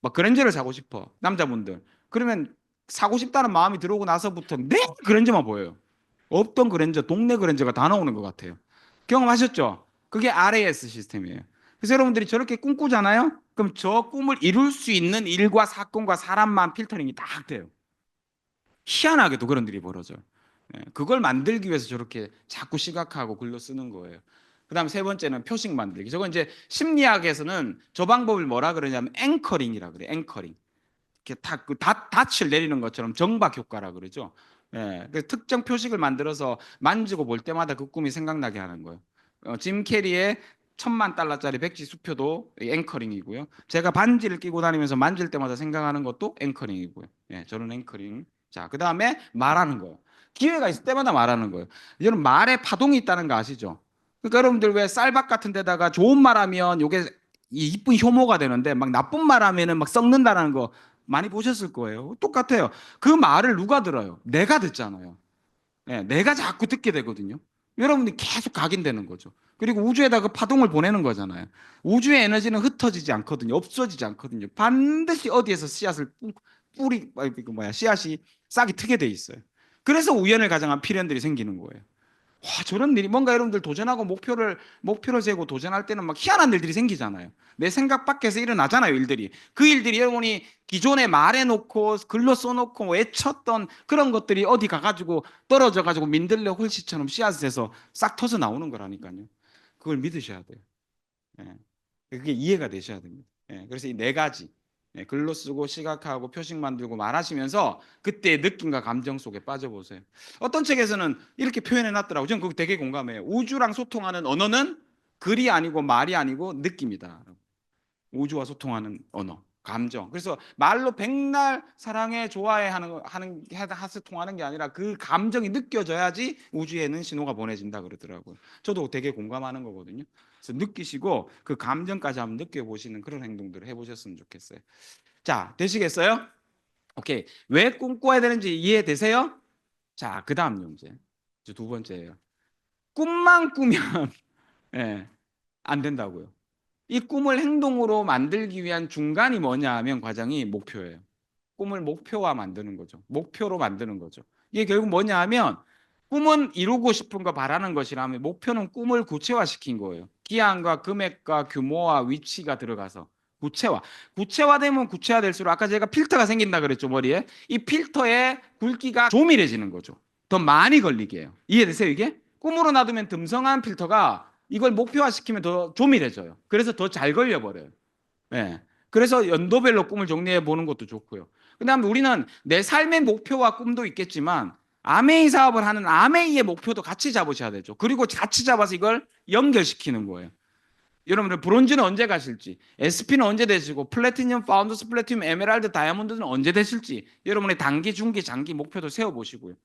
[SPEAKER 1] 막 그랜저를 사고 싶어. 남자분들. 그러면 사고 싶다는 마음이 들어오고 나서부터 내 그랜저만 보여요. 없던 그랜저, 동네 그랜저가 다 나오는 것 같아요. 경험하셨죠? 그게 RAS 시스템이에요. 그래서 여러분들이 저렇게 꿈꾸잖아요? 그럼 저 꿈을 이룰 수 있는 일과 사건과 사람만 필터링이 딱 돼요. 희한하게도 그런 일이 벌어져요. 예, 그걸 만들기 위해서 저렇게 자꾸 시각화하고 글로 쓰는 거예요. 그다음 세 번째는 표식 만들기. 저건 이제 심리학에서는 저 방법을 뭐라 그러냐면 앵커링이라 그래요. 앵커링. 이렇게 그 닻을 내리는 것처럼 정박 효과라 그러죠. 예, 그 특정 표식을 만들어서 만지고 볼 때마다 그 꿈이 생각나게 하는 거예요. 짐 캐리의 1,000만 달러짜리 백지 수표도 앵커링이고요. 제가 반지를 끼고 다니면서 만질 때마다 생각하는 것도 앵커링이고요. 예, 저는 앵커링. 자, 그 다음에 말하는 거예요. 기회가 있을 때마다 말하는 거예요. 여러분 말에 파동이 있다는 거 아시죠? 그러니까 여러분들 왜 쌀밥 같은 데다가 좋은 말하면 요게 이쁜 효모가 되는데 막 나쁜 말하면은 막 썩는다는 거 많이 보셨을 거예요. 똑같아요. 그 말을 누가 들어요? 내가 듣잖아요. 예, 내가 자꾸 듣게 되거든요. 여러분이 계속 각인되는 거죠. 그리고 우주에다 그 파동을 보내는 거잖아요. 우주의 에너지는 흩어지지 않거든요. 없어지지 않거든요. 반드시 어디에서 씨앗을 뿌리, 그 뭐야, 씨앗이 싹이 트게 돼 있어요. 그래서 우연을 가장한 필연들이 생기는 거예요. 와, 저런 일이 뭔가 여러분들 도전하고 목표를 세고 도전할 때는 막 희한한 일들이 생기잖아요. 내 생각 밖에서 일어나잖아요, 일들이. 그 일들이 여러분이 기존에 말해놓고 글로 써놓고 외쳤던 그런 것들이 어디 가가지고 떨어져가지고 민들레 홀씨처럼 씨앗에서 싹 터져 나오는 거라니까요. 그걸 믿으셔야 돼요. 예. 그게 이해가 되셔야 됩니다. 예. 그래서 이 네 가지 글로 쓰고 시각화하고 표식 만들고 말하시면서 그때의 느낌과 감정 속에 빠져보세요. 어떤 책에서는 이렇게 표현해 놨더라고요. 저는 그거 되게 공감해요. 우주랑 소통하는 언어는 글이 아니고 말이 아니고 느낌이다. 우주와 소통하는 언어, 감정. 그래서 말로 백날 사랑해, 좋아해 통하는 게 아니라 그 감정이 느껴져야지 우주에는 신호가 보내진다 그러더라고요. 저도 되게 공감하는 거거든요. 그래서 느끼시고 그 감정까지 한번 느껴보시는 그런 행동들을 해보셨으면 좋겠어요. 자, 되시겠어요? 오케이. 왜 꿈꿔야 되는지 이해되세요? 자, 그 다음 문제. 이제 두 번째예요. 꿈만 꾸면 예, 안 된다고요. 이 꿈을 행동으로 만들기 위한 중간이 뭐냐 하면 과정이 목표예요. 꿈을 목표화 만드는 거죠. 목표로 만드는 거죠. 이게 결국 뭐냐 하면 꿈은 이루고 싶은 거 바라는 것이라면 목표는 꿈을 구체화시킨 거예요. 기한과 금액과 규모와 위치가 들어가서 구체화. 구체화되면 구체화될수록 아까 제가 필터가 생긴다 그랬죠, 머리에. 이 필터의 굵기가 조밀해지는 거죠. 더 많이 걸리게 해요. 이해되세요, 이게? 꿈으로 놔두면 듬성한 필터가 이걸 목표화시키면 더 조밀해져요. 그래서 더 잘 걸려버려요. 예. 그래서 연도별로 꿈을 정리해 보는 것도 좋고요. 그다음에 우리는 내 삶의 목표와 꿈도 있겠지만 아메이 사업을 하는 아메이의 목표도 같이 잡으셔야 되죠. 그리고 같이 잡아서 이걸 연결시키는 거예요. 여러분들 브론즈는 언제 가실지, SP는 언제 되시고, 플래티넘, 파운더스 플래티넘, 에메랄드, 다이아몬드는 언제 되실지 여러분의 단기, 중기, 장기 목표도 세워보시고요.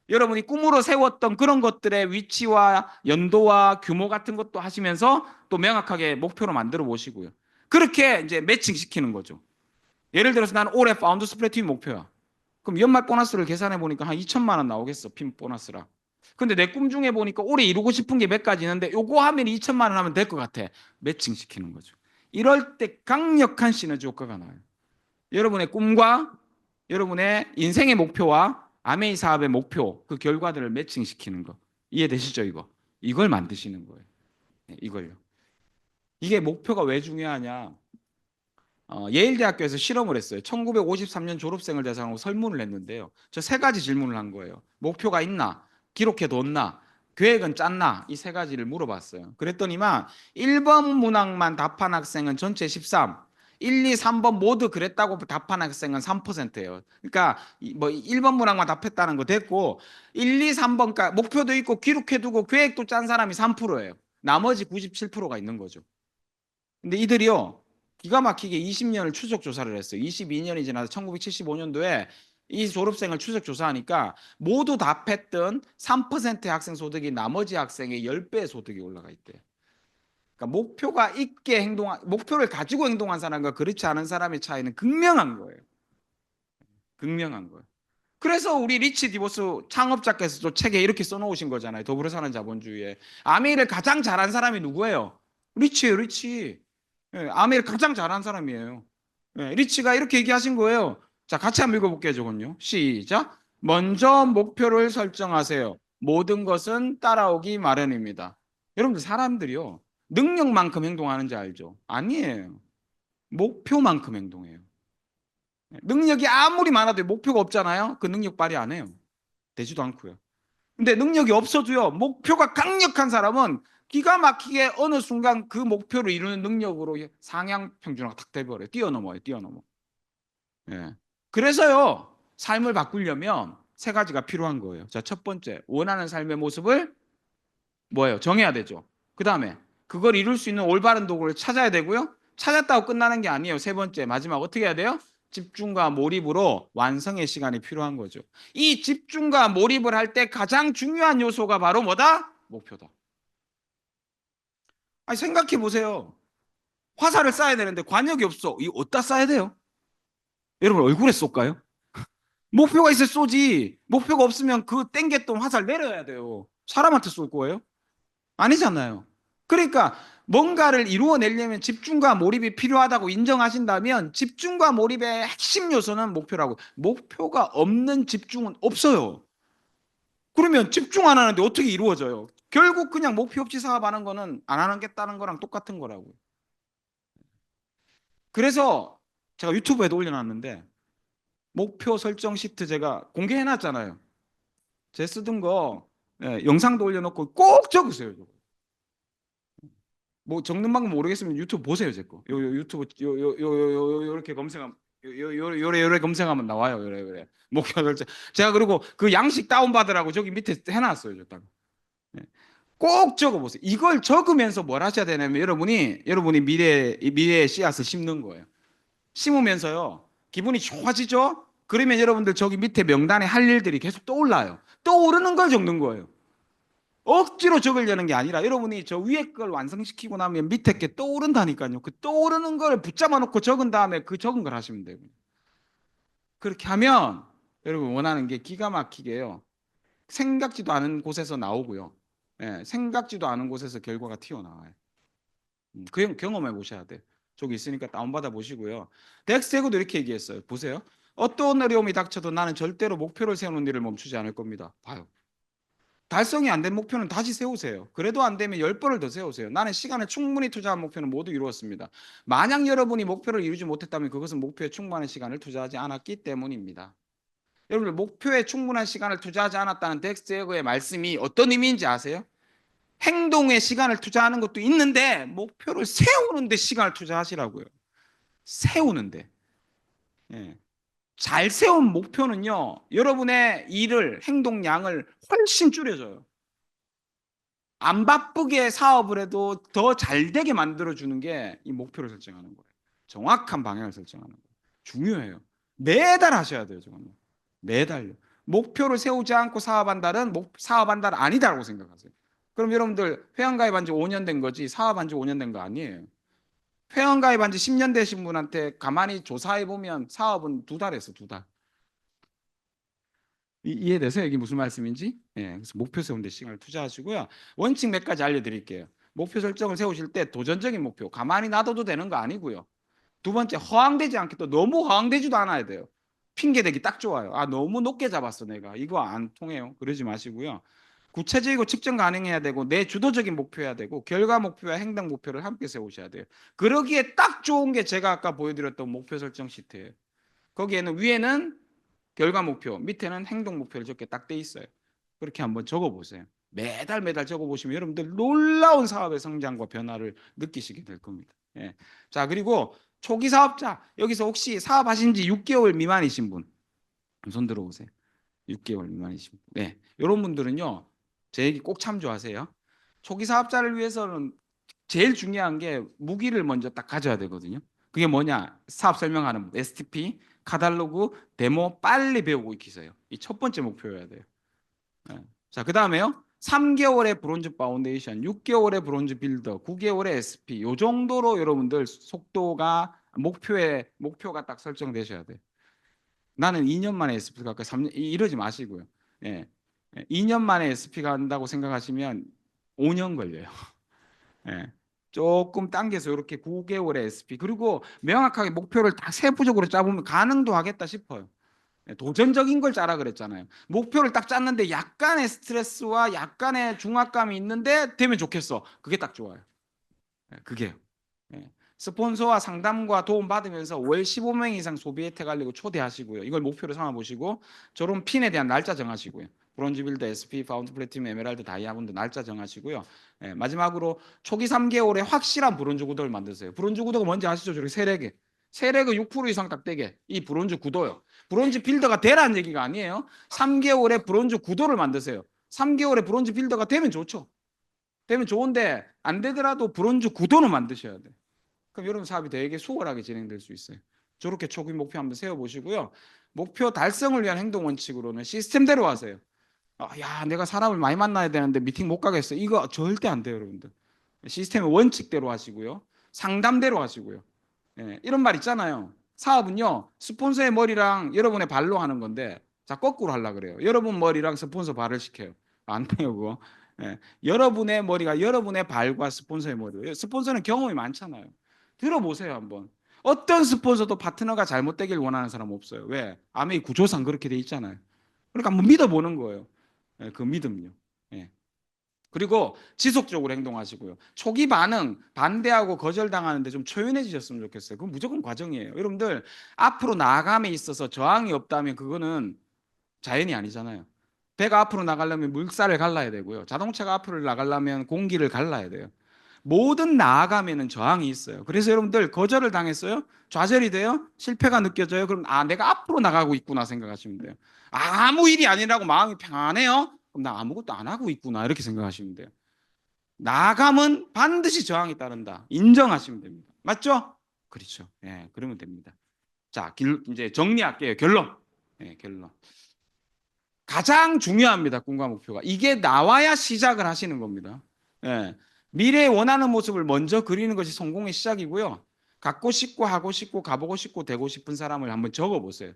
[SPEAKER 1] 여러분이 꿈으로 세웠던 그런 것들의 위치와 연도와 규모 같은 것도 하시면서 또 명확하게 목표로 만들어 보시고요. 그렇게 이제 매칭시키는 거죠. 예를 들어서 나는 올해 파운더스 플래티넘 목표야. 그럼 연말 보너스를 계산해 보니까 한 2천만 원 나오겠어. 핀 보너스라. 근데 내 꿈 중에 보니까 올해 이루고 싶은 게 몇 가지 있는데 요거 하면 2천만 원 하면 될 것 같아. 매칭시키는 거죠. 이럴 때 강력한 시너지 효과가 나요. 여러분의 꿈과 여러분의 인생의 목표와 아메이 사업의 목표 그 결과들을 매칭시키는 거 이해되시죠? 이걸 만드시는 거예요. 네, 이걸요. 이게 목표가 왜 중요하냐? 예일대학교에서 실험을 했어요. 1953년 졸업생을 대상으로 설문을 했는데요. 저 세 가지 질문을 한 거예요. 목표가 있나? 기록해 뒀나? 계획은 짰나? 이 세 가지를 물어봤어요. 그랬더니만 1번 문항만 답한 학생은 전체 13, 1, 2, 3번 모두 그랬다고 답한 학생은 3%예요. 그러니까 뭐 1번 문항만 답했다는 거 됐고 1, 2, 3번 그러니까 목표도 있고 기록해 두고 계획도 짠 사람이 3%예요. 나머지 97%가 있는 거죠. 근데 이들이요. 기가 막히게 20년을 추적 조사를 했어요. 22년이 지나서 1975년도에 이 졸업생을 추적 조사하니까 모두 답했던 3%의 학생 소득이 나머지 학생의 10배의 소득이 올라가 있대요. 그러니까 목표가 있게 목표를 가지고 행동한 사람과 그렇지 않은 사람의 차이는 극명한 거예요. 극명한 거예요. 그래서 우리 리치 디보스 창업자께서 또 책에 이렇게 써놓으신 거잖아요. 더불어 사는 자본주의에. 아메이를 가장 잘한 사람이 누구예요? 리치예요, 리치. 예, 아메이를 가장 잘한 사람이에요. 예, 리치가 이렇게 얘기하신 거예요. 자, 같이 한번 읽어볼게요, 저건요. 시작. 먼저 목표를 설정하세요. 모든 것은 따라오기 마련입니다. 여러분들 사람들이요. 능력만큼 행동하는지 알죠? 아니에요. 목표만큼 행동해요. 능력이 아무리 많아도 목표가 없잖아요. 그 능력 발휘 안 해요. 되지도 않고요. 근데 능력이 없어도요. 목표가 강력한 사람은 기가 막히게 어느 순간 그 목표를 이루는 능력으로 상향 평준화가 탁 돼버려요. 뛰어넘어요. 뛰어넘어. 예. 그래서요. 삶을 바꾸려면 세 가지가 필요한 거예요. 자, 첫 번째, 원하는 삶의 모습을 뭐예요? 정해야 되죠. 그 다음에 그걸 이룰 수 있는 올바른 도구를 찾아야 되고요. 찾았다고 끝나는 게 아니에요. 세 번째, 마지막 어떻게 해야 돼요? 집중과 몰입으로 완성의 시간이 필요한 거죠. 이 집중과 몰입을 할 때 가장 중요한 요소가 바로 뭐다? 목표다. 아니, 생각해 보세요. 화살을 쏴야 되는데 관역이 없어. 이거 어디다 쏴야 돼요? 여러분 얼굴에 쏠까요? 목표가 있어야 쏘지. 목표가 없으면 그 땡겼던 화살 내려야 돼요. 사람한테 쏠 거예요? 아니잖아요. 그러니까 뭔가를 이루어내려면 집중과 몰입이 필요하다고 인정하신다면 집중과 몰입의 핵심 요소는 목표라고. 목표가 없는 집중은 없어요. 그러면 집중 안 하는데 어떻게 이루어져요? 결국 그냥 목표 없이 사업하는 거는 안 하겠다는 거랑 똑같은 거라고요. 그래서 제가 유튜브에도 올려놨는데 목표 설정 시트 제가 공개해놨잖아요. 제 쓰던 거 영상도 올려놓고 꼭 적으세요. 뭐 적는 방법 모르겠으면 유튜브 보세요, 제 거. 요 유튜브 요렇게 검색하면 요래 검색하면 나와요. 요래. 목표 설정. 제가 그리고 그 양식 다운 받으라고 저기 밑에 해놨어요, 저딱. 꼭 적어보세요. 이걸 적으면서 뭘 하셔야 되냐면 여러분이 미래의 씨앗을 심는 거예요. 심으면서요 기분이 좋아지죠. 그러면 여러분들 저기 밑에 명단에 할 일들이 계속 떠올라요. 떠오르는 걸 적는 거예요. 억지로 적으려는 게 아니라 여러분이 저 위에 걸 완성시키고 나면 밑에 게 떠오른다니까요. 그 떠오르는 걸 붙잡아 놓고 적은 다음에 그 적은 걸 하시면 돼요. 그렇게 하면 여러분 원하는 게 기가 막히게요. 생각지도 않은 곳에서 나오고요. 생각지도 않은 곳에서 결과가 튀어나와요. 그 경험해 보셔야 돼요. 저기 있으니까 다운받아 보시고요. 덱스테고도 이렇게 얘기했어요. 보세요. 어떤 어려움이 닥쳐도 나는 절대로 목표를 세우는 일을 멈추지 않을 겁니다. 봐요. 달성이 안 된 목표는 다시 세우세요. 그래도 안 되면 10번을 더 세우세요. 나는 시간을 충분히 투자한 목표는 모두 이루었습니다. 만약 여러분이 목표를 이루지 못했다면 그것은 목표에 충분한 시간을 투자하지 않았기 때문입니다. 여러분들 목표에 충분한 시간을 투자하지 않았다는 덱스테거의 말씀이 어떤 의미인지 아세요? 행동에 시간을 투자하는 것도 있는데 목표를 세우는 데 시간을 투자하시라고요. 세우는데. 예. 잘 세운 목표는요. 여러분의 일을 행동량을 훨씬 줄여줘요. 안 바쁘게 사업을 해도 더 잘 되게 만들어주는 게 이 목표를 설정하는 거예요. 정확한 방향을 설정하는 거예요. 중요해요. 매달 하셔야 돼요. 저거는. 매달요. 목표를 세우지 않고 사업한다는 아니다라고 생각하세요. 그럼 여러분들 회원가입한 지 5년 된 거지 사업한 지 5년 된 거 아니에요. 회원가입한 지 10년 되신 분한테 가만히 조사해 보면 사업은 2달 했어, 2달. 이해되세요? 이게 무슨 말씀인지? 예, 그래서 목표 세우는데 시간을 투자하시고요. 원칙 몇 가지 알려드릴게요. 목표 설정을 세우실 때 도전적인 목표, 가만히 놔둬도 되는 거 아니고요. 두 번째, 허황되지 않게 또 너무 허황되지도 않아야 돼요. 핑계대기 딱 좋아요. 아, 너무 높게 잡았어, 내가. 이거 안 통해요. 그러지 마시고요. 구체적이고 측정 가능해야 되고 내 주도적인 목표여야 되고 결과 목표와 행동 목표를 함께 세우셔야 돼요. 그러기에 딱 좋은 게 제가 아까 보여드렸던 목표 설정 시트예요. 거기에는 위에는 결과 목표, 밑에는 행동 목표를 적게 딱 돼 있어요. 그렇게 한번 적어보세요. 매달 적어보시면 여러분들 놀라운 사업의 성장과 변화를 느끼시게 될 겁니다. 예. 자, 그리고 초기 사업자, 여기서 혹시 사업하신 지 6개월 미만이신 분, 손 들어보세요. 6개월 미만이신 분. 네. 이런 분들은요, 제 얘기 꼭 참조하세요. 초기 사업자를 위해서는 제일 중요한 게 무기를 먼저 딱 가져야 되거든요. 그게 뭐냐? 사업 설명하는 STP, 카탈로그, 데모 빨리 배우고 익히세요. 이 첫 번째 목표여야 돼요. 네. 자, 그다음에요. 3개월의 브론즈 파운데이션, 6개월의 브론즈 빌더, 9개월의 SP. 요 정도로 여러분들 속도가 목표가 딱 설정되셔야 돼요. 나는 2년 만에 SP 갈까 3년 이러지 마시고요. 예. 2년 만에 SP 간다고 생각하시면 5년 걸려요. 예. 조금 당겨서 이렇게 9개월의 SP 그리고 명확하게 목표를 다 세부적으로 짜보면 가능도 하겠다 싶어요. 예, 도전적인 걸 짜라 그랬잖아요. 목표를 딱 짰는데 약간의 스트레스와 약간의 중압감이 있는데 되면 좋겠어. 그게 딱 좋아요. 예, 그게요. 예. 스폰서와 상담과 도움 받으면서 월 15명 이상 소비 혜택 알리고 초대하시고요. 이걸 목표로 삼아 보시고 졸업 핀에 대한 날짜 정하시고요. 브론즈 빌드, SP, 파운드 플래티넘, 에메랄드, 다이아몬드 날짜 정하시고요. 예, 마지막으로 초기 3개월에 확실한 브론즈 구도를 만드세요. 브론즈 구도가 뭔지 아시죠? 저렇게 세레게. 세레그 6% 이상 딱 되게. 이 브론즈 구도요. 브론즈 빌더가 되라는 얘기가 아니에요. 3개월에 브론즈 구도를 만드세요. 3개월에 브론즈 빌더가 되면 좋죠. 되면 좋은데 안 되더라도 브론즈 구도는 만드셔야 돼. 그럼 여러분 사업이 되게 수월하게 진행될 수 있어요. 저렇게 초기 목표 한번 세워보시고요. 목표 달성을 위한 행동 원칙으로는 시스템대로 하세요. 야, 내가 사람을 많이 만나야 되는데 미팅 못 가겠어. 이거 절대 안 돼요, 여러분들. 시스템의 원칙대로 하시고요. 상담대로 하시고요. 예, 이런 말 있잖아요. 사업은요, 스폰서의 머리랑 여러분의 발로 하는 건데, 자, 거꾸로 하려고 그래요. 여러분 머리랑 스폰서 발을 시켜요. 안 돼요, 그거. 예, 여러분의 머리가 여러분의 발과 스폰서의 머리. 스폰서는 경험이 많잖아요. 들어보세요, 한번. 어떤 스폰서도 파트너가 잘못되길 원하는 사람 없어요. 왜? 아메이 구조상 그렇게 돼 있잖아요. 그러니까 한번 믿어보는 거예요. 예, 그 믿음요. 예. 그리고 지속적으로 행동하시고요. 초기 반응, 반대하고 거절당하는데 좀 초연해지셨으면 좋겠어요. 그건 무조건 과정이에요. 여러분들 앞으로 나아감에 있어서 저항이 없다면 그거는 자연이 아니잖아요. 배가 앞으로 나가려면 물살을 갈라야 되고요. 자동차가 앞으로 나가려면 공기를 갈라야 돼요. 모든 나아가면은 저항이 있어요. 그래서 여러분들 거절을 당했어요? 좌절이 돼요? 실패가 느껴져요? 그럼 내가 앞으로 나가고 있구나 생각하시면 돼요. 아무 일이 아니라고 마음이 평안해요? 그럼 나 아무것도 안 하고 있구나 이렇게 생각하시면 돼요. 나감은 반드시 저항이 따른다. 인정하시면 됩니다. 맞죠? 그렇죠. 예, 그러면 됩니다. 자, 이제 정리할게요. 결론. 예, 결론. 가장 중요합니다. 꿈과 목표가. 이게 나와야 시작을 하시는 겁니다. 예. 미래에 원하는 모습을 먼저 그리는 것이 성공의 시작이고요. 갖고 싶고 하고 싶고 가보고 싶고 되고 싶은 사람을 한번 적어보세요.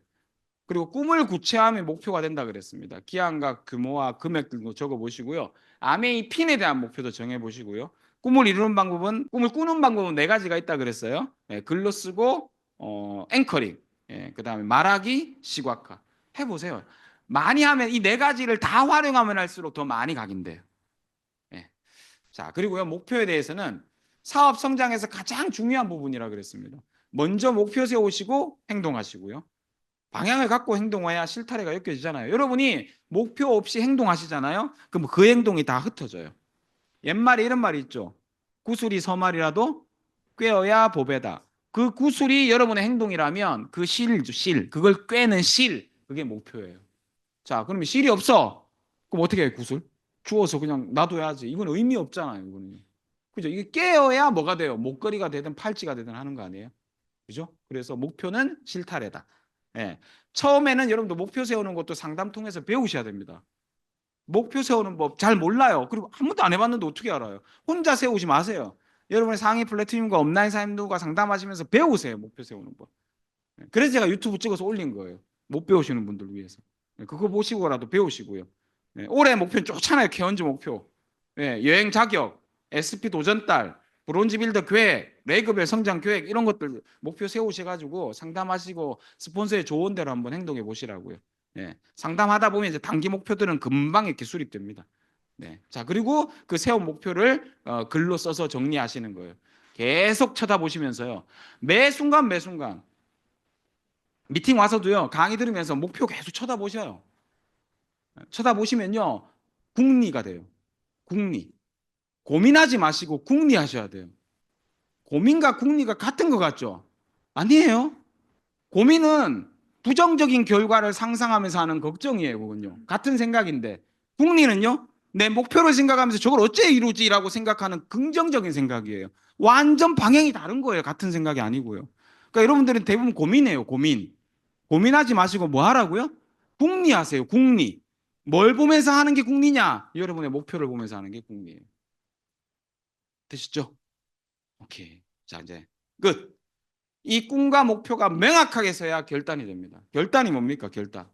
[SPEAKER 1] 그리고 꿈을 구체화하면 목표가 된다 그랬습니다. 기한과 규모와 금액들도 적어보시고요. 아메이 핀에 대한 목표도 정해보시고요. 꿈을 꾸는 방법은 네 가지가 있다 그랬어요. 예, 글로 쓰고 앵커링, 예, 그다음에 말하기, 시각화 해보세요. 많이 하면 이 네 가지를 다 활용하면 할수록 더 많이 각인돼요. 예. 자, 그리고요 목표에 대해서는 사업 성장에서 가장 중요한 부분이라 그랬습니다. 먼저 목표 세우시고 행동하시고요. 방향을 갖고 행동해야 실타래가 엮여지잖아요. 여러분이 목표 없이 행동하시잖아요. 그럼 그 행동이 다 흩어져요. 옛말에 이런 말이 있죠. 구슬이 서말이라도 꿰어야 보배다. 그 구슬이 여러분의 행동이라면 그 실이죠, 실. 그걸 꿰는 실. 그게 목표예요. 자, 그러면 실이 없어. 그럼 어떻게 해, 구슬? 주워서 그냥 놔둬야지. 이건 의미 없잖아요, 이거는. 그죠? 이게 깨어야 뭐가 돼요? 목걸이가 되든 팔찌가 되든 하는 거 아니에요? 그죠? 그래서 목표는 실타래다. 예. 처음에는 여러분도 목표 세우는 것도 상담 통해서 배우셔야 됩니다. 목표 세우는 법 잘 몰라요. 그리고 한 번도 안 해봤는데 어떻게 알아요? 혼자 세우지 마세요. 여러분의 상위 플래티넘과 업라인 사임들과 상담하시면서 배우세요. 목표 세우는 법. 예. 그래서 제가 유튜브 찍어서 올린 거예요. 못 배우시는 분들 위해서. 예, 그거 보시고라도 배우시고요. 예, 올해 목표는 좋잖아요. 케언즈 목표. 예, 여행 자격, SP 도전달, 브론즈 빌더 계획, 레이크별 성장 계획 이런 것들 목표 세우셔가지고 상담하시고 스폰서의 좋은 대로 한번 행동해 보시라고요. 예, 상담하다 보면 이제 단기 목표들은 금방 이렇게 수립됩니다. 네, 자 그리고 그 세운 목표를 글로 써서 정리하시는 거예요. 계속 쳐다보시면서요. 매 순간 매 순간 미팅 와서도요 강의 들으면서 목표 계속 쳐다보셔요. 쳐다보시면요 국리가 돼요. 국리. 고민하지 마시고 국리하셔야 돼요. 고민과 국리가 같은 것 같죠? 아니에요. 고민은 부정적인 결과를 상상하면서 하는 걱정이에요, 그건요. 같은 생각인데. 국리는요, 내 목표를 생각하면서 저걸 어째 이루지라고 생각하는 긍정적인 생각이에요. 완전 방향이 다른 거예요. 같은 생각이 아니고요. 그러니까 여러분들은 대부분 고민해요, 고민. 고민하지 마시고 뭐 하라고요? 국리하세요, 국리. 뭘 보면서 하는 게 국리냐? 여러분의 목표를 보면서 하는 게 국리예요. 되시죠? 오케이. 자, 이제 끝. 이 꿈과 목표가 명확하게 서야 결단이 됩니다. 결단이 뭡니까? 결단.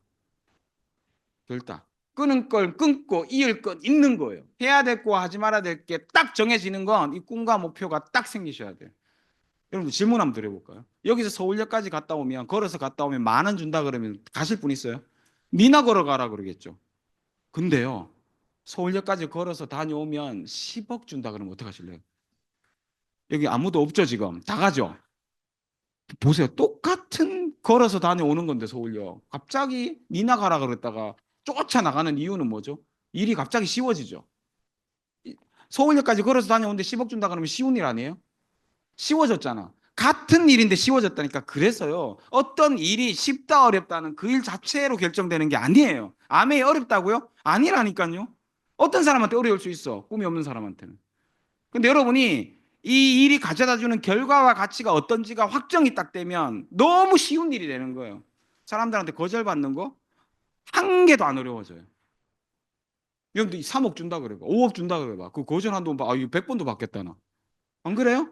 [SPEAKER 1] 결단. 끊은 걸 끊고 이을 것 있는 거예요. 해야 될 거 하지 말아야 될 게 딱 정해지는 건 이 꿈과 목표가 딱 생기셔야 돼요. 여러분 질문 한번 드려볼까요? 여기서 서울역까지 갔다 오면 걸어서 갔다 오면 10,000원 준다 그러면 가실 분 있어요? 니나 걸어가라 그러겠죠. 근데요. 서울역까지 걸어서 다녀오면 10억 준다 그러면 어떡하실래요? 여기 아무도 없죠 지금. 다 가죠. 보세요. 똑같은 걸어서 다녀오는 건데 서울역. 갑자기 니나 가라 그랬다가 쫓아나가는 이유는 뭐죠? 일이 갑자기 쉬워지죠. 서울역까지 걸어서 다녀오는데 10억 준다 그러면 쉬운 일 아니에요? 쉬워졌잖아. 같은 일인데 쉬워졌다니까. 그래서요. 어떤 일이 쉽다 어렵다는 그 일 자체로 결정되는 게 아니에요. 암에 어렵다고요? 아니라니까요. 어떤 사람한테 어려울 수 있어. 꿈이 없는 사람한테는. 근데 여러분이 이 일이 가져다 주는 결과와 가치가 어떤지가 확정이 딱 되면 너무 쉬운 일이 되는 거예요. 사람들한테 거절받는 거 한 개도 안 어려워져요. 여러분들 3억 준다 그래봐. 5억 준다 그래봐. 그 거절한 돈 봐. 아, 이거 100번도 받겠다 나. 안 그래요?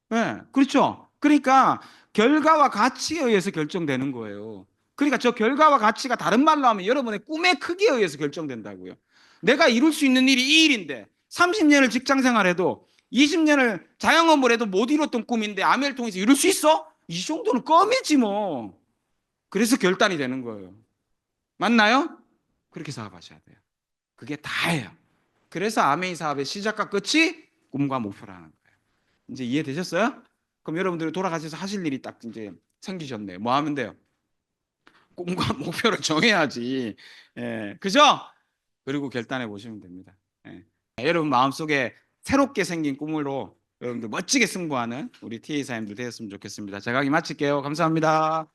[SPEAKER 1] 네, 그렇죠. 그러니까 결과와 가치에 의해서 결정되는 거예요. 그러니까 저 결과와 가치가 다른 말로 하면 여러분의 꿈의 크기에 의해서 결정된다고요. 내가 이룰 수 있는 일이 이 일인데 30년을 직장 생활해도 20년을 자영업을 해도 못 이뤘던 꿈인데 아메를 통해서 이룰 수 있어? 이 정도는 껌이지 뭐. 그래서 결단이 되는 거예요. 맞나요? 그렇게 사업하셔야 돼요. 그게 다예요. 그래서 아메이 사업의 시작과 끝이 꿈과 목표라는 거예요. 이제 이해되셨어요? 그럼 여러분들이 돌아가셔서 하실 일이 딱 이제 생기셨네요. 뭐 하면 돼요? 꿈과 목표를 정해야지. 예, 그죠? 그리고 결단해 보시면 됩니다. 예. 여러분 마음속에 새롭게 생긴 꿈으로 여러분들 멋지게 승부하는 우리 TA사님들 되었으면 좋겠습니다. 제가 이 마칠게요. 감사합니다.